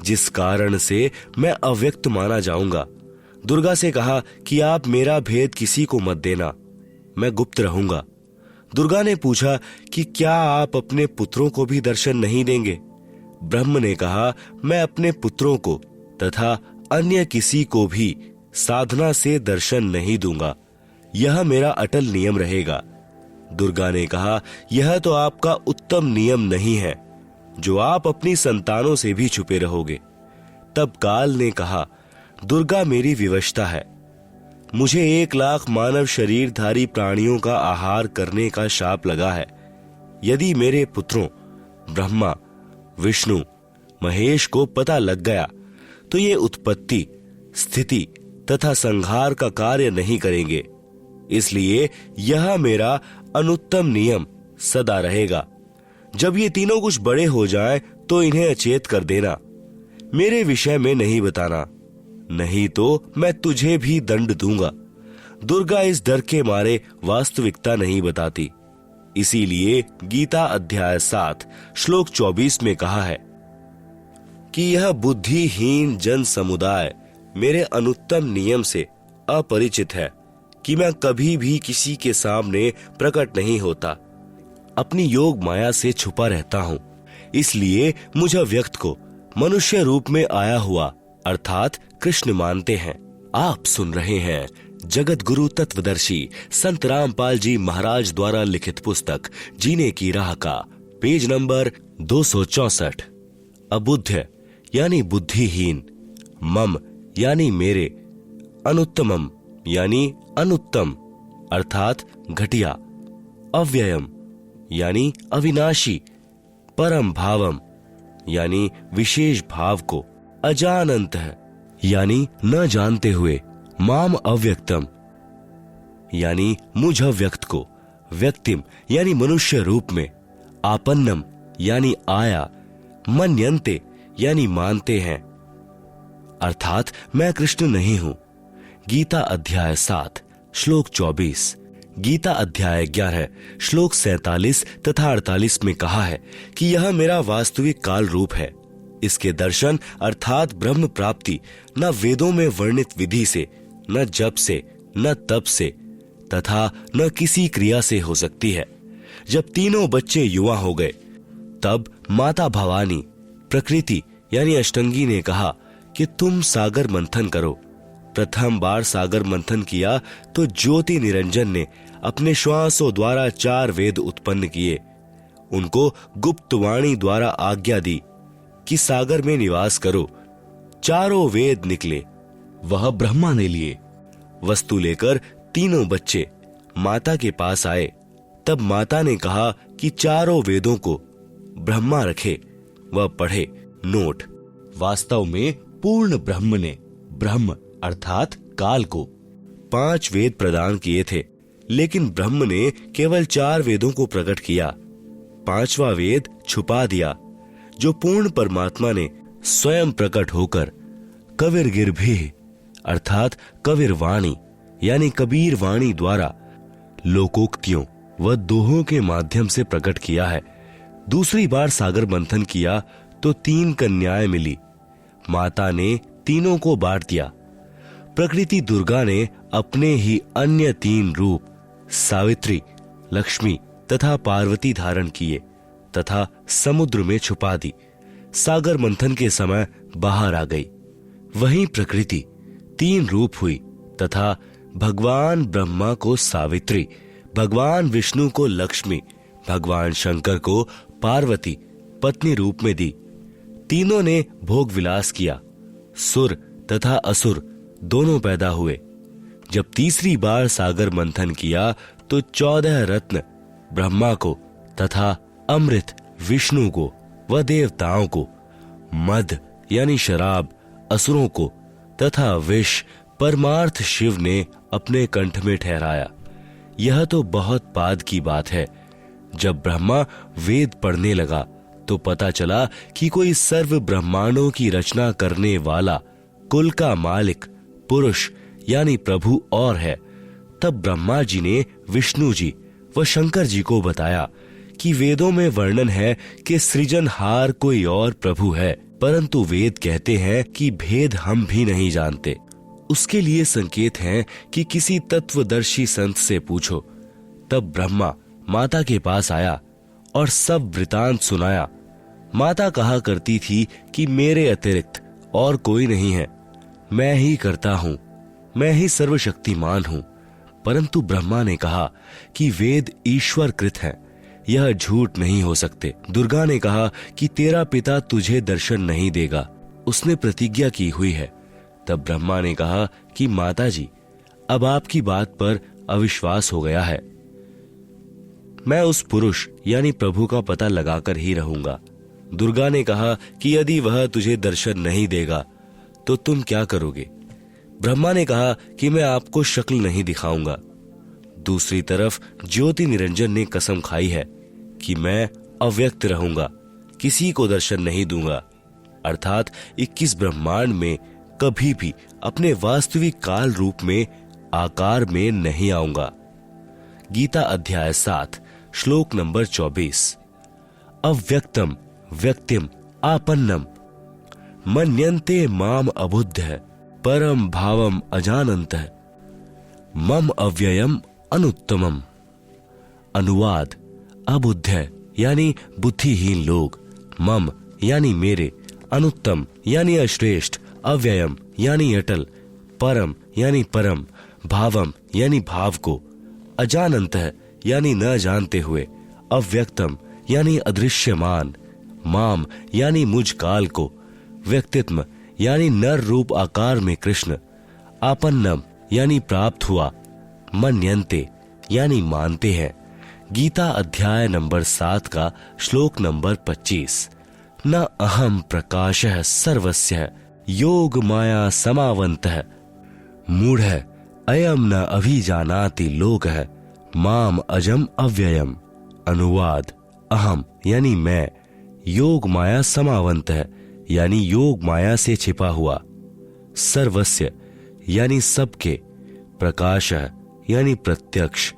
जिस कारण से मैं अव्यक्त माना जाऊंगा। दुर्गा से कहा कि आप मेरा भेद किसी को मत देना, मैं गुप्त रहूंगा। दुर्गा ने पूछा कि क्या आप अपने पुत्रों को भी दर्शन नहीं देंगे? ब्रह्म ने कहा, मैं अपने पुत्रों को तथा अन्य किसी को भी साधना से दर्शन नहीं दूंगा, यह मेरा अटल नियम रहेगा। दुर्गा ने कहा, यह तो आपका उत्तम नियम नहीं है, जो आप अपनी संतानों से भी छुपे रहोगे। तब काल ने कहा, दुर्गा मेरी विवशता है, मुझे 1 लाख मानव शरीरधारी प्राणियों का आहार करने का शाप लगा है। यदि मेरे पुत्रों ब्रह्मा, विष्णु, महेश को पता लग गया तो ये उत्पत्ति, स्थिति तथा संहार का कार्य नहीं करेंगे। इसलिए यह मेरा अनुत्तम नियम सदा रहेगा। जब ये तीनों कुछ बड़े हो जाएं तो इन्हें अचेत कर देना, मेरे विषय में नहीं बताना, नहीं तो मैं तुझे भी दंड दूंगा। दुर्गा इस डर के मारे वास्तविकता नहीं बताती। इसीलिए गीता अध्याय 7 श्लोक 24 में कहा है कि यह बुद्धिहीन जन समुदाय मेरे अनुत्तम नियम से अपरिचित है कि मैं कभी भी किसी के सामने प्रकट नहीं होता, अपनी योग माया से छुपा रहता हूँ। इसलिए मुझे व्यक्त को मनुष्य रूप में आया हुआ अर्थात कृष्ण मानते हैं। आप सुन रहे हैं जगत गुरु तत्वदर्शी संत रामपाल जी महाराज द्वारा लिखित पुस्तक जीने की राह का पेज नंबर 264। अबुद्ध यानी बुद्धिहीन, मम यानी मेरे, अनुत्तमम यानी अनुत्तम अर्थात घटिया, अव्ययम यानी अविनाशी, परम भावम यानी विशेष भाव को, अजानंत यानी न जानते हुए, माम अव्यक्तम यानी मुझ अव्यक्त को, व्यक्तिम यानी मनुष्य रूप में, आपन्नम यानी आया, मन्यन्ते यानी मानते हैं, अर्थात मैं कृष्ण नहीं हूं। गीता अध्याय 7 श्लोक 24, गीता अध्याय 11 श्लोक 47 तथा 48 में कहा है कि यह मेरा वास्तविक काल रूप है। इसके दर्शन अर्थात ब्रह्म प्राप्ति न वेदों में वर्णित विधि से, न जप से, न तप से तथा न किसी क्रिया से हो सकती है। जब तीनों बच्चे युवा हो गए तब माता भवानी प्रकृति यानी अष्टंगी ने कहा कि तुम सागर मंथन करो। प्रथम बार सागर मंथन किया तो ज्योति निरंजन ने अपने श्वासों द्वारा 4 वेद उत्पन्न किए। उनको गुप्त वाणी द्वारा आज्ञा दी कि सागर में निवास करो। 4 वेद निकले, वह ब्रह्मा ने लिए। वस्तु लेकर तीनों बच्चे माता के पास आए। तब माता ने कहा कि 4 वेदों को ब्रह्मा रखे, वह पढ़े। नोट: वास्तव में पूर्ण ब्रह्म ने ब्रह्म अर्थात काल को 5 वेद प्रदान किए थे, लेकिन ब्रह्म ने केवल 4 वेदों को प्रकट किया। 5वां वेद छुपा दिया, जो पूर्ण परमात्मा ने स्वयं प्रकट होकर कबीर गिरभी अर्थात कबीर वाणी यानी कबीर वाणी द्वारा लोकोक्तियों व दोहों के माध्यम से प्रकट किया है। दूसरी बार सागर मंथन किया तो 3 कन्याएं मिली। माता ने तीनों को बांट दिया। प्रकृति दुर्गा ने अपने ही अन्य 3 रूप सावित्री, लक्ष्मी तथा पार्वती धारण किए तथा समुद्र में छुपा दी। सागर मंथन के समय बाहर आ गई। वहीं प्रकृति 3 रूप हुई तथा भगवान ब्रह्मा को सावित्री, भगवान विष्णु को लक्ष्मी, भगवान शंकर को पार्वती पत्नी रूप में दी। तीनों ने भोग विलास किया। सुर तथा असुर दोनों पैदा हुए। जब तीसरी बार सागर मंथन किया तो 14 रत्न ब्रह्मा को तथा अमृत विष्णु को व देवताओं को, मद यानी शराब असुरों को तथा विष परमार्थ शिव ने अपने कंठ में ठहराया। यह तो बहुत बाद की बात है। जब ब्रह्मा वेद पढ़ने लगा तो पता चला कि कोई सर्व ब्रह्मांडों की रचना करने वाला कुल का मालिक पुरुष यानी प्रभु और है। तब ब्रह्मा जी ने विष्णु जी व शंकर जी को बताया कि वेदों में वर्णन है कि सृजनहार कोई और प्रभु है, परंतु वेद कहते हैं कि भेद हम भी नहीं जानते। उसके लिए संकेत हैं कि किसी तत्वदर्शी संत से पूछो। तब ब्रह्मा माता के पास आया और सब वृतांत सुनाया। माता कहा करती थी कि मेरे अतिरिक्त और कोई नहीं है, मैं ही करता हूँ, मैं ही सर्वशक्तिमान हूँ। परंतु ब्रह्मा ने कहा कि वेद ईश्वर कृत हैं, यह झूठ नहीं हो सकते। दुर्गा ने कहा कि तेरा पिता तुझे दर्शन नहीं देगा, उसने प्रतिज्ञा की हुई है। तब ब्रह्मा ने कहा कि माता जी, अब आपकी बात पर अविश्वास हो गया है। मैं उस पुरुष यानी प्रभु का पता लगाकर ही रहूंगा। दुर्गा ने कहा कि यदि वह तुझे दर्शन नहीं देगा तो तुम क्या करोगे? ब्रह्मा ने कहा कि मैं आपको शक्ल नहीं दिखाऊंगा। दूसरी तरफ ज्योति निरंजन ने कसम खाई है कि मैं अव्यक्त रहूंगा, किसी को दर्शन नहीं दूंगा, अर्थात 21 ब्रह्मांड में कभी भी अपने वास्तविक काल रूप में आकार में नहीं आऊंगा। गीता अध्याय 7 श्लोक नंबर 24। अव्यक्तम व्यक्तिम आपन्नम मन्यन्ते माम अबुद्ध परम भावम अजानंत मम अव्ययम अनुत्तमम। अनुवाद: अबुद्ध यानी बुद्धिहीन लोग, मम यानी मेरे, अनुत्तम यानी अश्रेष्ठ, अव्ययम यानी अटल, परम यानी परम, भावम यानी भाव को, अजानंत यानी न जानते हुए, अव्यक्तम यानी अदृश्यमान, माम यानी मुझ काल को, व्यक्तित्व यानी नर रूप आकार में कृष्ण, आपन्नम यानी प्राप्त हुआ, मन्यन्ते यानी मानते हैं, गीता अध्याय नंबर 7 का श्लोक नंबर 25। न अहम प्रकाशः सर्वस्य योग माया समावन्तः मूढ़ अयम न अभिजानाति लोकः माम अजम अव्ययम। अनुवाद, अहम यानी मैं, योग माया समावन्तः यानी योग माया से छिपा हुआ, सर्वस्य यानी सबके, प्रकाशः यानी प्रत्यक्ष,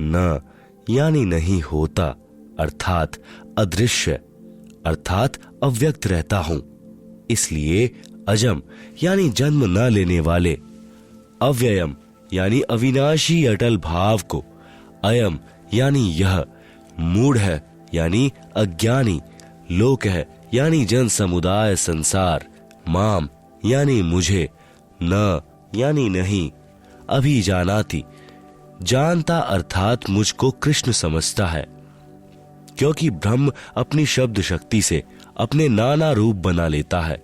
न यानी नहीं होता अर्थात अदृश्य अर्थात अव्यक्त रहता हूं, इसलिए अजम यानी जन्म न लेने वाले, अव्ययम यानी अविनाशी अटल भाव को, अयम यानी यह, मूढ़ है यानी अज्ञानी, लोक है यानी जन समुदाय संसार, माम यानी मुझे, न यानी नहीं, अभिजानाति जानता अर्थात मुझको कृष्ण समझता है, क्योंकि ब्रह्म अपनी शब्द शक्ति से अपने नाना रूप बना लेता है।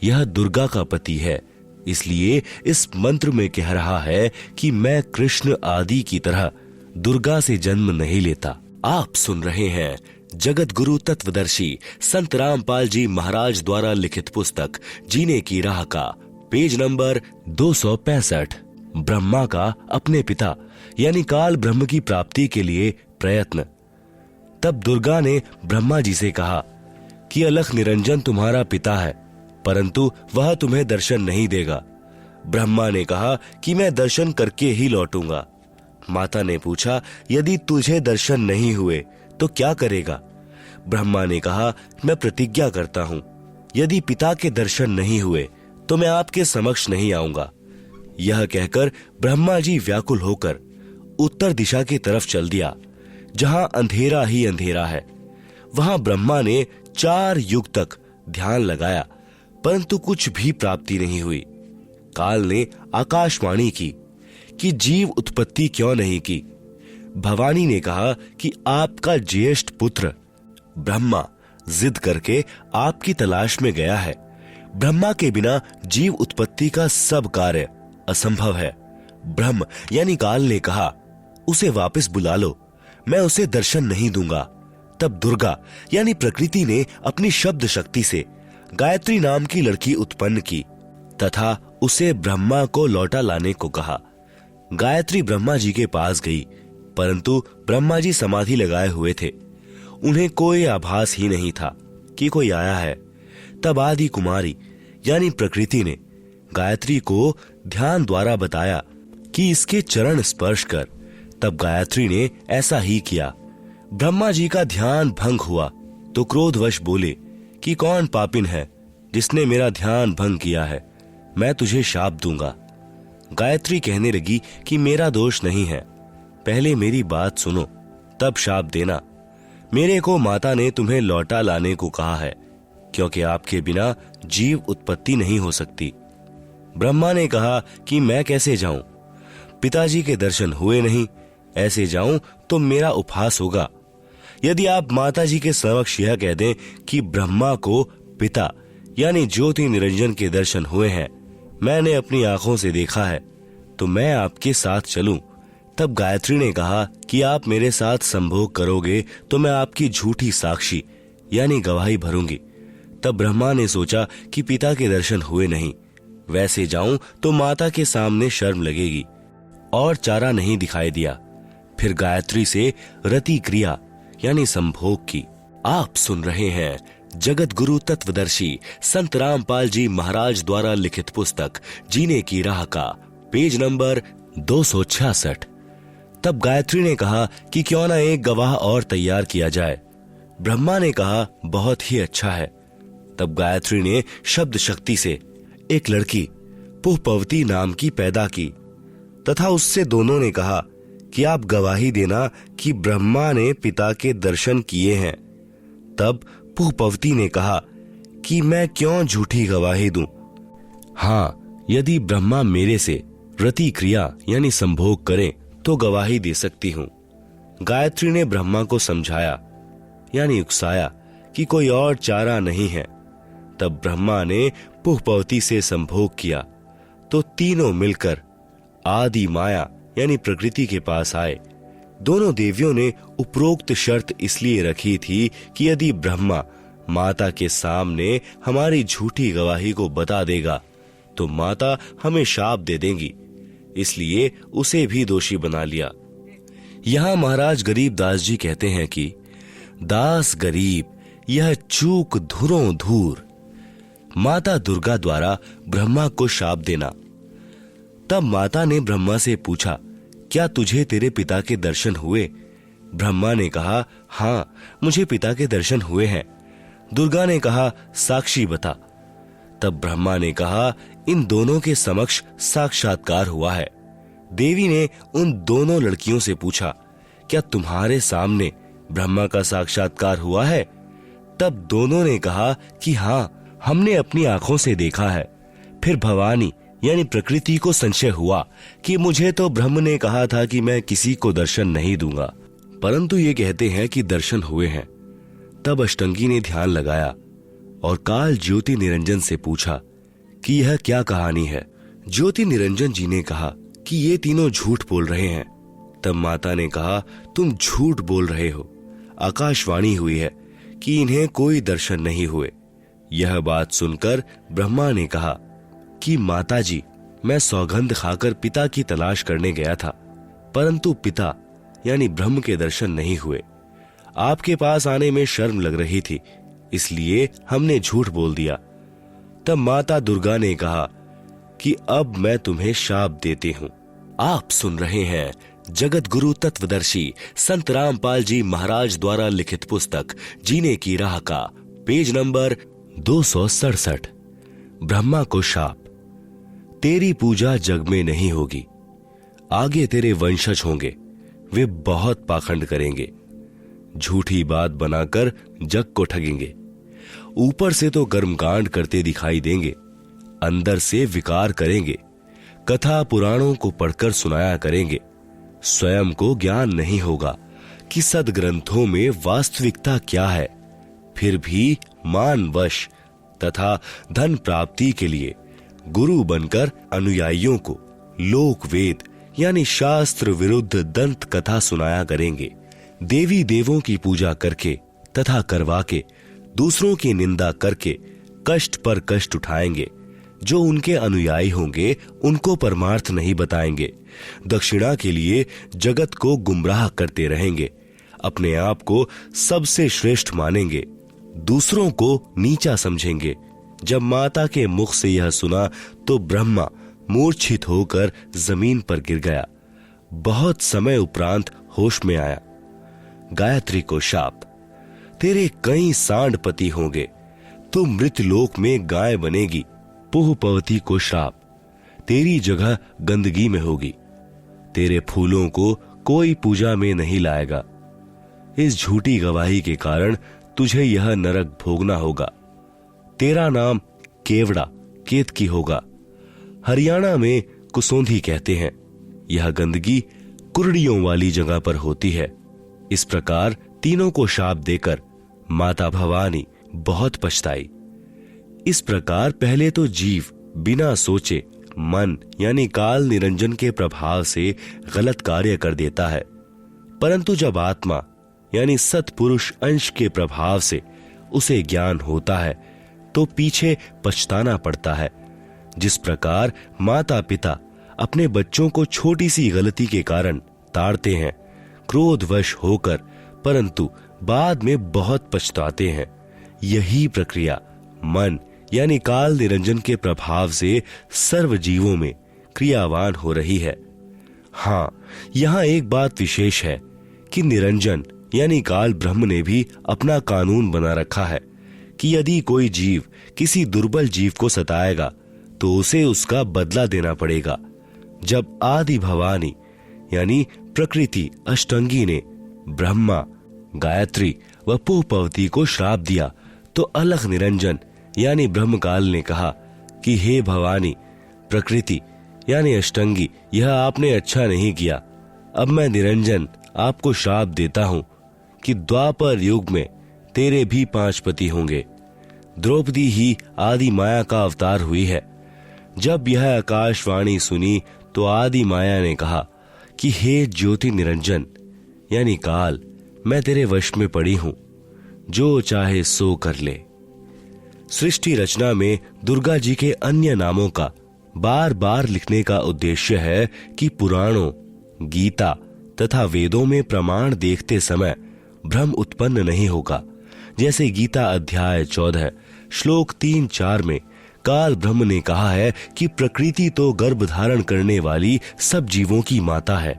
यह दुर्गा का पति है, इसलिए इस मंत्र में कह रहा है कि मैं कृष्ण आदि की तरह दुर्गा से जन्म नहीं लेता। आप सुन रहे हैं जगत गुरु तत्वदर्शी संत रामपाल जी महाराज द्वारा लिखित पुस्तक जीने की राह का पेज नंबर 265, ब्रह्मा का अपने पिता यानी काल ब्रह्म की प्राप्ति के लिए प्रयत्न। तब दुर्गा ने ब्रह्मा जी से कहा कि अलख निरंजन तुम्हारा पिता है, परंतु वह तुम्हें दर्शन नहीं देगा। ब्रह्मा ने कहा कि मैं दर्शन करके ही लौटूंगा। माता ने पूछा, यदि तुझे दर्शन नहीं हुए तो क्या करेगा? ब्रह्मा ने कहा, मैं प्रतिज्ञा करता हूं, यदि पिता के दर्शन नहीं हुए तो मैं आपके समक्ष नहीं आऊंगा। यह कहकर ब्रह्मा जी व्याकुल होकर उत्तर दिशा की तरफ चल दिया, जहां अंधेरा ही अंधेरा है। वहां ब्रह्मा ने 4 युग तक ध्यान लगाया, परंतु कुछ भी प्राप्ति नहीं हुई। काल ने आकाशवाणी की कि जीव उत्पत्ति क्यों नहीं की। भवानी ने कहा कि आपका ज्येष्ठ पुत्र ब्रह्मा जिद करके आपकी तलाश में गया है। ब्रह्मा के बिना जीव उत्पत्ति का सब कार्य असंभव है। ब्रह्म यानी काल ने कहा, उसे वापस बुला लो, मैं उसे दर्शन नहीं दूंगा। तब दुर्गा यानी प्रकृति ने अपनी शब्द शक्ति से गायत्री नाम की लड़की उत्पन्न की तथा उसे ब्रह्मा को लौटा लाने को कहा। गायत्री ब्रह्मा जी के पास गई, परंतु ब्रह्मा जी समाधि लगाए हुए थे। उन्हें कोई आभास ही नहीं था कि कोई आया है। तब आदि कुमारी यानी प्रकृति ने गायत्री को ध्यान द्वारा बताया कि इसके चरण स्पर्श कर। तब गायत्री ने ऐसा ही किया। ब्रह्मा जी का ध्यान भंग हुआ तो क्रोधवश बोले कि कौन पापिन है जिसने मेरा ध्यान भंग किया है, मैं तुझे शाप दूंगा। गायत्री कहने लगी कि मेरा दोष नहीं है, पहले मेरी बात सुनो तब शाप देना। मेरे को माता ने तुम्हें लौटा लाने को कहा है, क्योंकि आपके बिना जीव उत्पत्ति नहीं हो सकती। ब्रह्मा ने कहा कि मैं कैसे जाऊं, पिताजी के दर्शन हुए नहीं, ऐसे जाऊं तो मेरा उपहास होगा। यदि आप माताजी के समक्ष यह कह दें कि ब्रह्मा को पिता यानी ज्योति निरंजन के दर्शन हुए हैं, मैंने अपनी आंखों से देखा है, तो मैं आपके साथ चलूं। तब गायत्री ने कहा कि आप मेरे साथ संभोग करोगे तो मैं आपकी झूठी साक्षी यानी गवाही भरूंगी। तब ब्रह्मा ने सोचा कि पिता के दर्शन हुए नहीं, वैसे जाऊं तो माता के सामने शर्म लगेगी, और चारा नहीं दिखाई दिया। फिर गायत्री से रति क्रिया यानी संभोग की। आप सुन रहे हैं जगत गुरु तत्वदर्शी संत रामपाल जी महाराज द्वारा लिखित पुस्तक जीने की राह का पेज नंबर 266। तब गायत्री ने कहा कि क्यों ना एक गवाह और तैयार किया जाए। ब्रह्मा ने कहा, बहुत ही अच्छा है। तब गायत्री ने शब्द शक्ति से एक लड़की पुष्पवती नाम की पैदा की तथा उससे दोनों ने कहा कि आप गवाही देना कि ब्रह्मा ने पिता के दर्शन किए हैं। तब पुष्पवती ने कहा कि मैं क्यों झूठी गवाही दूं? हाँ, यदि ब्रह्मा मेरे से रति क्रिया यानी संभोग करें तो गवाही दे सकती हूं। गायत्री ने ब्रह्मा को समझाया यानी उकसाया कि कोई और चारा नहीं है। तब ब्रह्मा ने पुष्पवती से संभोग किया तो तीनों मिलकर आदि माया यानी प्रकृति के पास आए। दोनों देवियों ने उपरोक्त शर्त इसलिए रखी थी कि यदि ब्रह्मा माता के सामने हमारी झूठी गवाही को बता देगा तो माता हमें शाप दे देंगी, इसलिए उसे भी दोषी बना लिया। यहाँ महाराज गरीब दास जी कहते हैं कि दास गरीब यह चूक धुरों धूर, माता दुर्गा द्वारा ब्रह्मा को शाप देना। तब माता ने ब्रह्मा से पूछा, क्या तुझे तेरे पिता के दर्शन हुए? ब्रह्मा ने कहा, हाँ मुझे पिता के दर्शन हुए हैं। दुर्गा ने कहा, साक्षी बता। तब ब्रह्मा ने कहा, इन दोनों के समक्ष साक्षात्कार हुआ है। देवी ने उन दोनों लड़कियों से पूछा, क्या तुम्हारे सामने ब्रह्मा का साक्षात्कार हुआ है? तब दोनों ने कहा कि हाँ, हमने अपनी आंखों से देखा है। फिर भवानी यानी प्रकृति को संशय हुआ कि मुझे तो ब्रह्म ने कहा था कि मैं किसी को दर्शन नहीं दूंगा, परंतु ये कहते हैं कि दर्शन हुए हैं। तब अष्टंगी ने ध्यान लगाया और काल ज्योति निरंजन से पूछा कि यह क्या कहानी है। ज्योति निरंजन जी ने कहा कि ये तीनों झूठ बोल रहे हैं। तब माता ने कहा, तुम झूठ बोल रहे हो, आकाशवाणी हुई है कि इन्हें कोई दर्शन नहीं हुए। यह बात सुनकर ब्रह्मा ने कहा कि माता जी, मैं सौगंध खाकर पिता की तलाश करने गया था, परंतु पिता यानी ब्रह्म के दर्शन नहीं हुए। आपके पास आने में शर्म लग रही थी, इसलिए हमने झूठ बोल दिया। तब माता दुर्गा ने कहा कि अब मैं तुम्हें शाप देती हूँ। आप सुन रहे हैं जगत गुरु तत्वदर्शी संत रामपाल जी महाराज द्वारा लिखित पुस्तक जीने की राह का पेज नंबर 267। ब्रह्मा को शाप। तेरी पूजा जग में नहीं होगी, आगे तेरे वंशज होंगे, वे बहुत पाखंड करेंगे, झूठी बात बनाकर जग को ठगेंगे। ऊपर से तो कर्मकांड करते दिखाई देंगे, अंदर से विकार करेंगे, कथा पुराणों को पढ़कर सुनाया करेंगे। स्वयं को ज्ञान नहीं होगा कि सदग्रंथों में वास्तविकता क्या है। फिर भी मानवश तथा धन प्राप्ति के लिए गुरु बनकर अनुयायियों को लोक वेद यानी शास्त्र विरुद्ध दंत कथा सुनाया करेंगे। देवी देवों की पूजा करके तथा करवा के दूसरों की निंदा करके कष्ट पर कष्ट उठाएंगे। जो उनके अनुयायी होंगे उनको परमार्थ नहीं बताएंगे, दक्षिणा के लिए जगत को गुमराह करते रहेंगे, अपने आप को सबसे श्रेष्ठ मानेंगे, दूसरों को नीचा समझेंगे। जब माता के मुख से यह सुना तो ब्रह्मा मूर्छित होकर जमीन पर गिर गया। बहुत समय उपरांत होश में आया। गायत्री को शाप। तेरे कई सांड पति होंगे, तू मृतलोक में गाय बनेगी। पुहपवती को श्राप। तेरी जगह गंदगी में होगी, तेरे फूलों को कोई पूजा में नहीं लाएगा। इस झूठी गवाही के कारण तुझे यह नरक भोगना होगा। तेरा नाम केवड़ा केतकी होगा। हरियाणा में कुसोंधी कहते हैं। यह गंदगी कुर्डियों वाली जगह पर होती है। इस प्रकार तीनों को शाप देकर माता भवानी बहुत पछताई। इस प्रकार पहले तो जीव बिना सोचे मन यानी काल निरंजन के प्रभाव से गलत कार्य कर देता है, परंतु जब आत्मा यानी सत्पुरुष अंश के प्रभाव से उसे ज्ञान होता है तो पीछे पछताना पड़ता है। जिस प्रकार माता पिता अपने बच्चों को छोटी सी गलती के कारण ताड़ते हैं क्रोधवश होकर, परंतु बाद में बहुत पछताते हैं, यही प्रक्रिया मन यानी काल निरंजन के प्रभाव से सर्व जीवों में क्रियावान हो रही है। हाँ, यहाँ एक बात विशेष है कि निरंजन यानी काल ब्रह्म ने भी अपना कानून बना रखा है कि यदि कोई जीव किसी दुर्बल जीव को सताएगा तो उसे उसका बदला देना पड़ेगा। जब आदि भवानी यानी प्रकृति अष्टंगी ने ब्रह्मा, गायत्री व पुहपवती को श्राप दिया तो अलख निरंजन यानी ब्रह्मकाल ने कहा कि हे भवानी, प्रकृति यानी अष्टंगी, यह आपने अच्छा नहीं किया। अब मैं निरंजन आपको श्राप देता हूं कि द्वापर युग में तेरे भी 5 पति होंगे। द्रौपदी ही आदि माया का अवतार हुई है। जब यह आकाशवाणी सुनी तो आदि माया ने कहा कि हे ज्योति निरंजन, यानी काल, मैं तेरे वश में पड़ी हूं, जो चाहे सो कर ले। सृष्टि रचना में दुर्गा जी के अन्य नामों का बार बार लिखने का उद्देश्य है कि पुराणों, गीता तथा वेदों में प्रमाण देखते समय भ्रम उत्पन्न नहीं होगा। जैसे गीता अध्याय 14 श्लोक 3-4 में काल ब्रह्म ने कहा है कि प्रकृति तो गर्भ धारण करने वाली सब जीवों की माता है,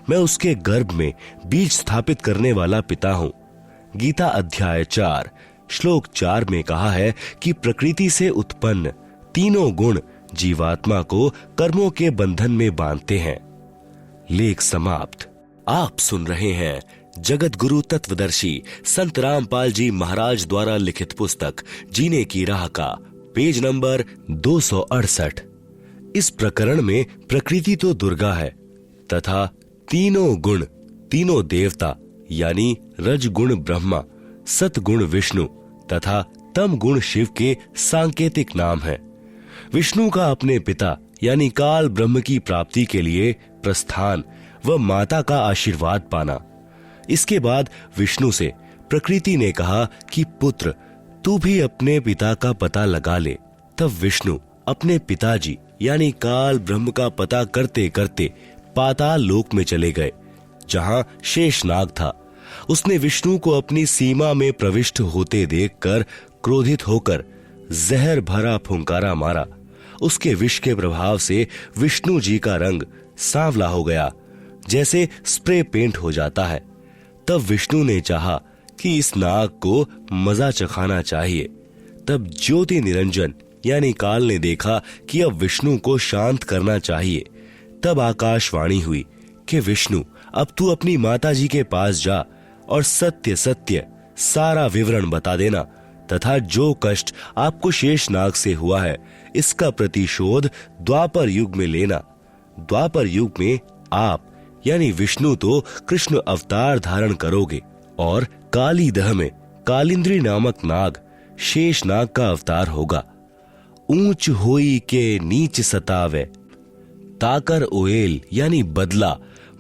मैं उसके गर्भ में बीज स्थापित करने वाला पिता हूं। गीता अध्याय 4 श्लोक 4 में कहा है कि प्रकृति से उत्पन्न तीनों गुण जीवात्मा को कर्मों के बंधन में बांधते हैं। लेख समाप्त। आप सुन रहे हैं जगत गुरु तत्वदर्शी संत रामपाल जी महाराज द्वारा लिखित पुस्तक जीने की राह का पेज नंबर 268। इस प्रकरण में प्रकृति तो दुर्गा है तथा तीनों गुण, तीनों देवता यानी रजगुण ब्रह्मा, सतगुण विष्णु तथा तम गुण शिव के सांकेतिक नाम हैं। विष्णु का अपने पिता यानी काल ब्रह्म की प्राप्ति के लिए प्रस्थान व माता का आशीर्वाद पाना। इसके बाद विष्णु से प्रकृति ने कहा कि पुत्र, तू भी अपने पिता का पता लगा ले। तब विष्णु अपने पिताजी यानी काल ब्रह्म का पता करते करते पाताल लोक में चले गए, जहां शेषनाग था। उसने विष्णु को अपनी सीमा में प्रविष्ट होते देखकर क्रोधित होकर जहर भरा फुंकारा मारा। उसके विष के प्रभाव से विष्णु जी का रंग सांवला हो गया, जैसे स्प्रे पेंट हो जाता है। तब विष्णु ने चाहा कि इस नाग को मजा चखाना चाहिए। तब ज्योति निरंजन यानी काल ने देखा कि अब विष्णु को शांत करना चाहिए। तब आकाशवाणी हुई कि विष्णु, अब तू अपनी माता जी के पास जा और सत्य सत्य सारा विवरण बता देना तथा जो कष्ट आपको शेषनाग से हुआ है इसका प्रतिशोध द्वापर युग में लेना। द्वापर युग में आप यानी विष्णु तो कृष्ण अवतार धारण करोगे और काली दह में कालिंद्री नामक नाग शेषनाग का अवतार होगा। ऊंच होई के नीच सतावे, ताकर ओएल यानी बदला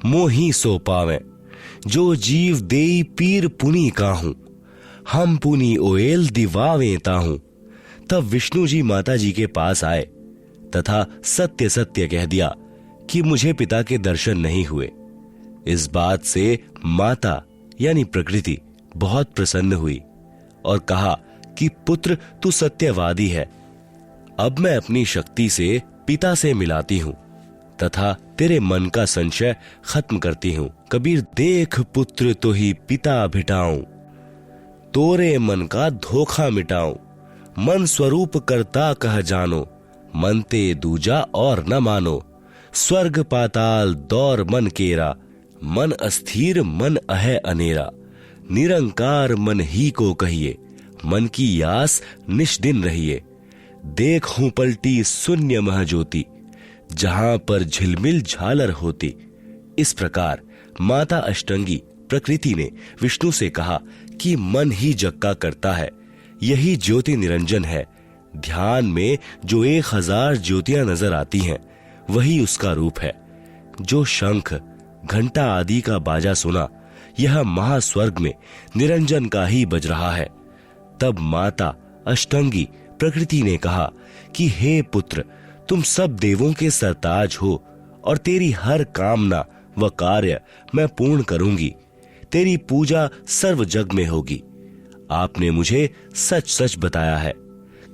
मोही सो पावे। जो जीव देई पीर पुनी काहूं, हम पुनी ओएल दिवावे ताहूं। तब विष्णु जी माता जी के पास आए तथा सत्य सत्य कह दिया कि मुझे पिता के दर्शन नहीं हुए। इस बात से माता यानी प्रकृति बहुत प्रसन्न हुई और कहा कि पुत्र, तू सत्यवादी है। अब मैं अपनी शक्ति से पिता से मिलाती हूं तथा तेरे मन का संशय खत्म करती हूं। कबीर, देख पुत्र तो ही पिता भिटाऊं, तोरे मन का धोखा मिटाऊं। मन स्वरूप करता कह जानो, मनते दूजा और न मानो। स्वर्ग पाताल दौर मन केरा, मन अस्थिर मन अहै अनेरा। निरंकार मन ही को कहिए, मन की यास निष्दिन रहिए। देखूं पलटी शून्य महज्योति, जहां पर झिलमिल झालर होती। इस प्रकार माता अष्टंगी प्रकृति ने विष्णु से कहा कि मन ही जग का करता है, यही ज्योति निरंजन है। ध्यान में जो 1000 ज्योतियां नजर आती हैं वही उसका रूप है। जो शंख घंटा आदि का बाजा सुना, यह महास्वर्ग में निरंजन का ही बज रहा है। तब माता अष्टंगी प्रकृति ने कहा कि हे पुत्र, तुम सब देवों के सरताज हो और तेरी हर कामना व कार्य मैं पूर्ण करूंगी। तेरी पूजा सर्व जग में होगी। आपने मुझे सच सच बताया है।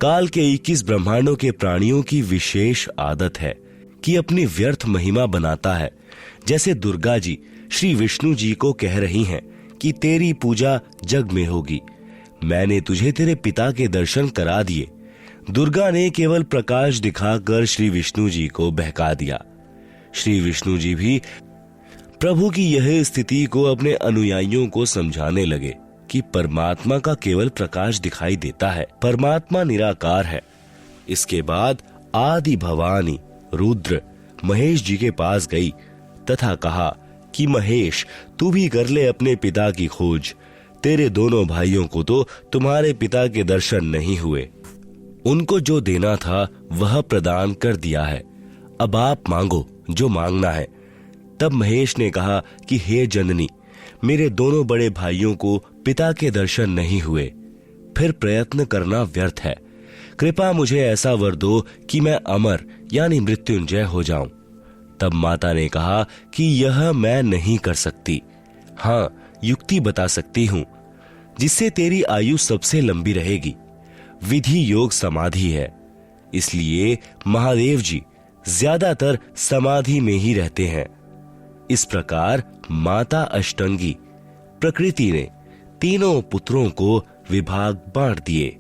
काल के 21 ब्रह्मांडों के प्राणियों की विशेष आदत है कि अपनी व्यर्थ महिमा बनाता है। जैसे दुर्गा जी श्री विष्णु जी को कह रही हैं कि तेरी पूजा जग में होगी। मैंने तुझे तेरे पिता के दर्शन करा दिए। दुर्गा ने केवल प्रकाश दिखाकर श्री विष्णु जी को बहका दिया। श्री विष्णु जी भी प्रभु की यह स्थिति को अपने अनुयायियों को समझाने लगे कि परमात्मा का केवल प्रकाश दिखाई देता है, परमात्मा निराकार है। इसके बाद आदि भवानी रुद्र महेश जी के पास गई तथा कहा कि महेश, तू भी कर ले अपने पिता की खोज। तेरे दोनों भाइयों को तो तुम्हारे पिता के दर्शन नहीं हुए। उनको जो देना था वह प्रदान कर दिया है। अब आप मांगो जो मांगना है। तब महेश ने कहा कि हे जननी, मेरे दोनों बड़े भाइयों को पिता के दर्शन नहीं हुए, फिर प्रयत्न करना व्यर्थ है। कृपा मुझे ऐसा वर दो कि मैं अमर यानी मृत्युंजय हो जाऊं। तब माता ने कहा कि यह मैं नहीं कर सकती। हाँ, युक्ति बता सकती हूं जिससे तेरी आयु सबसे लंबी रहेगी। विधि योग समाधि है, इसलिए महादेव जी ज्यादातर समाधि में ही रहते हैं। इस प्रकार माता अष्टंगी प्रकृति ने तीनों पुत्रों को विभाग बांट दिए।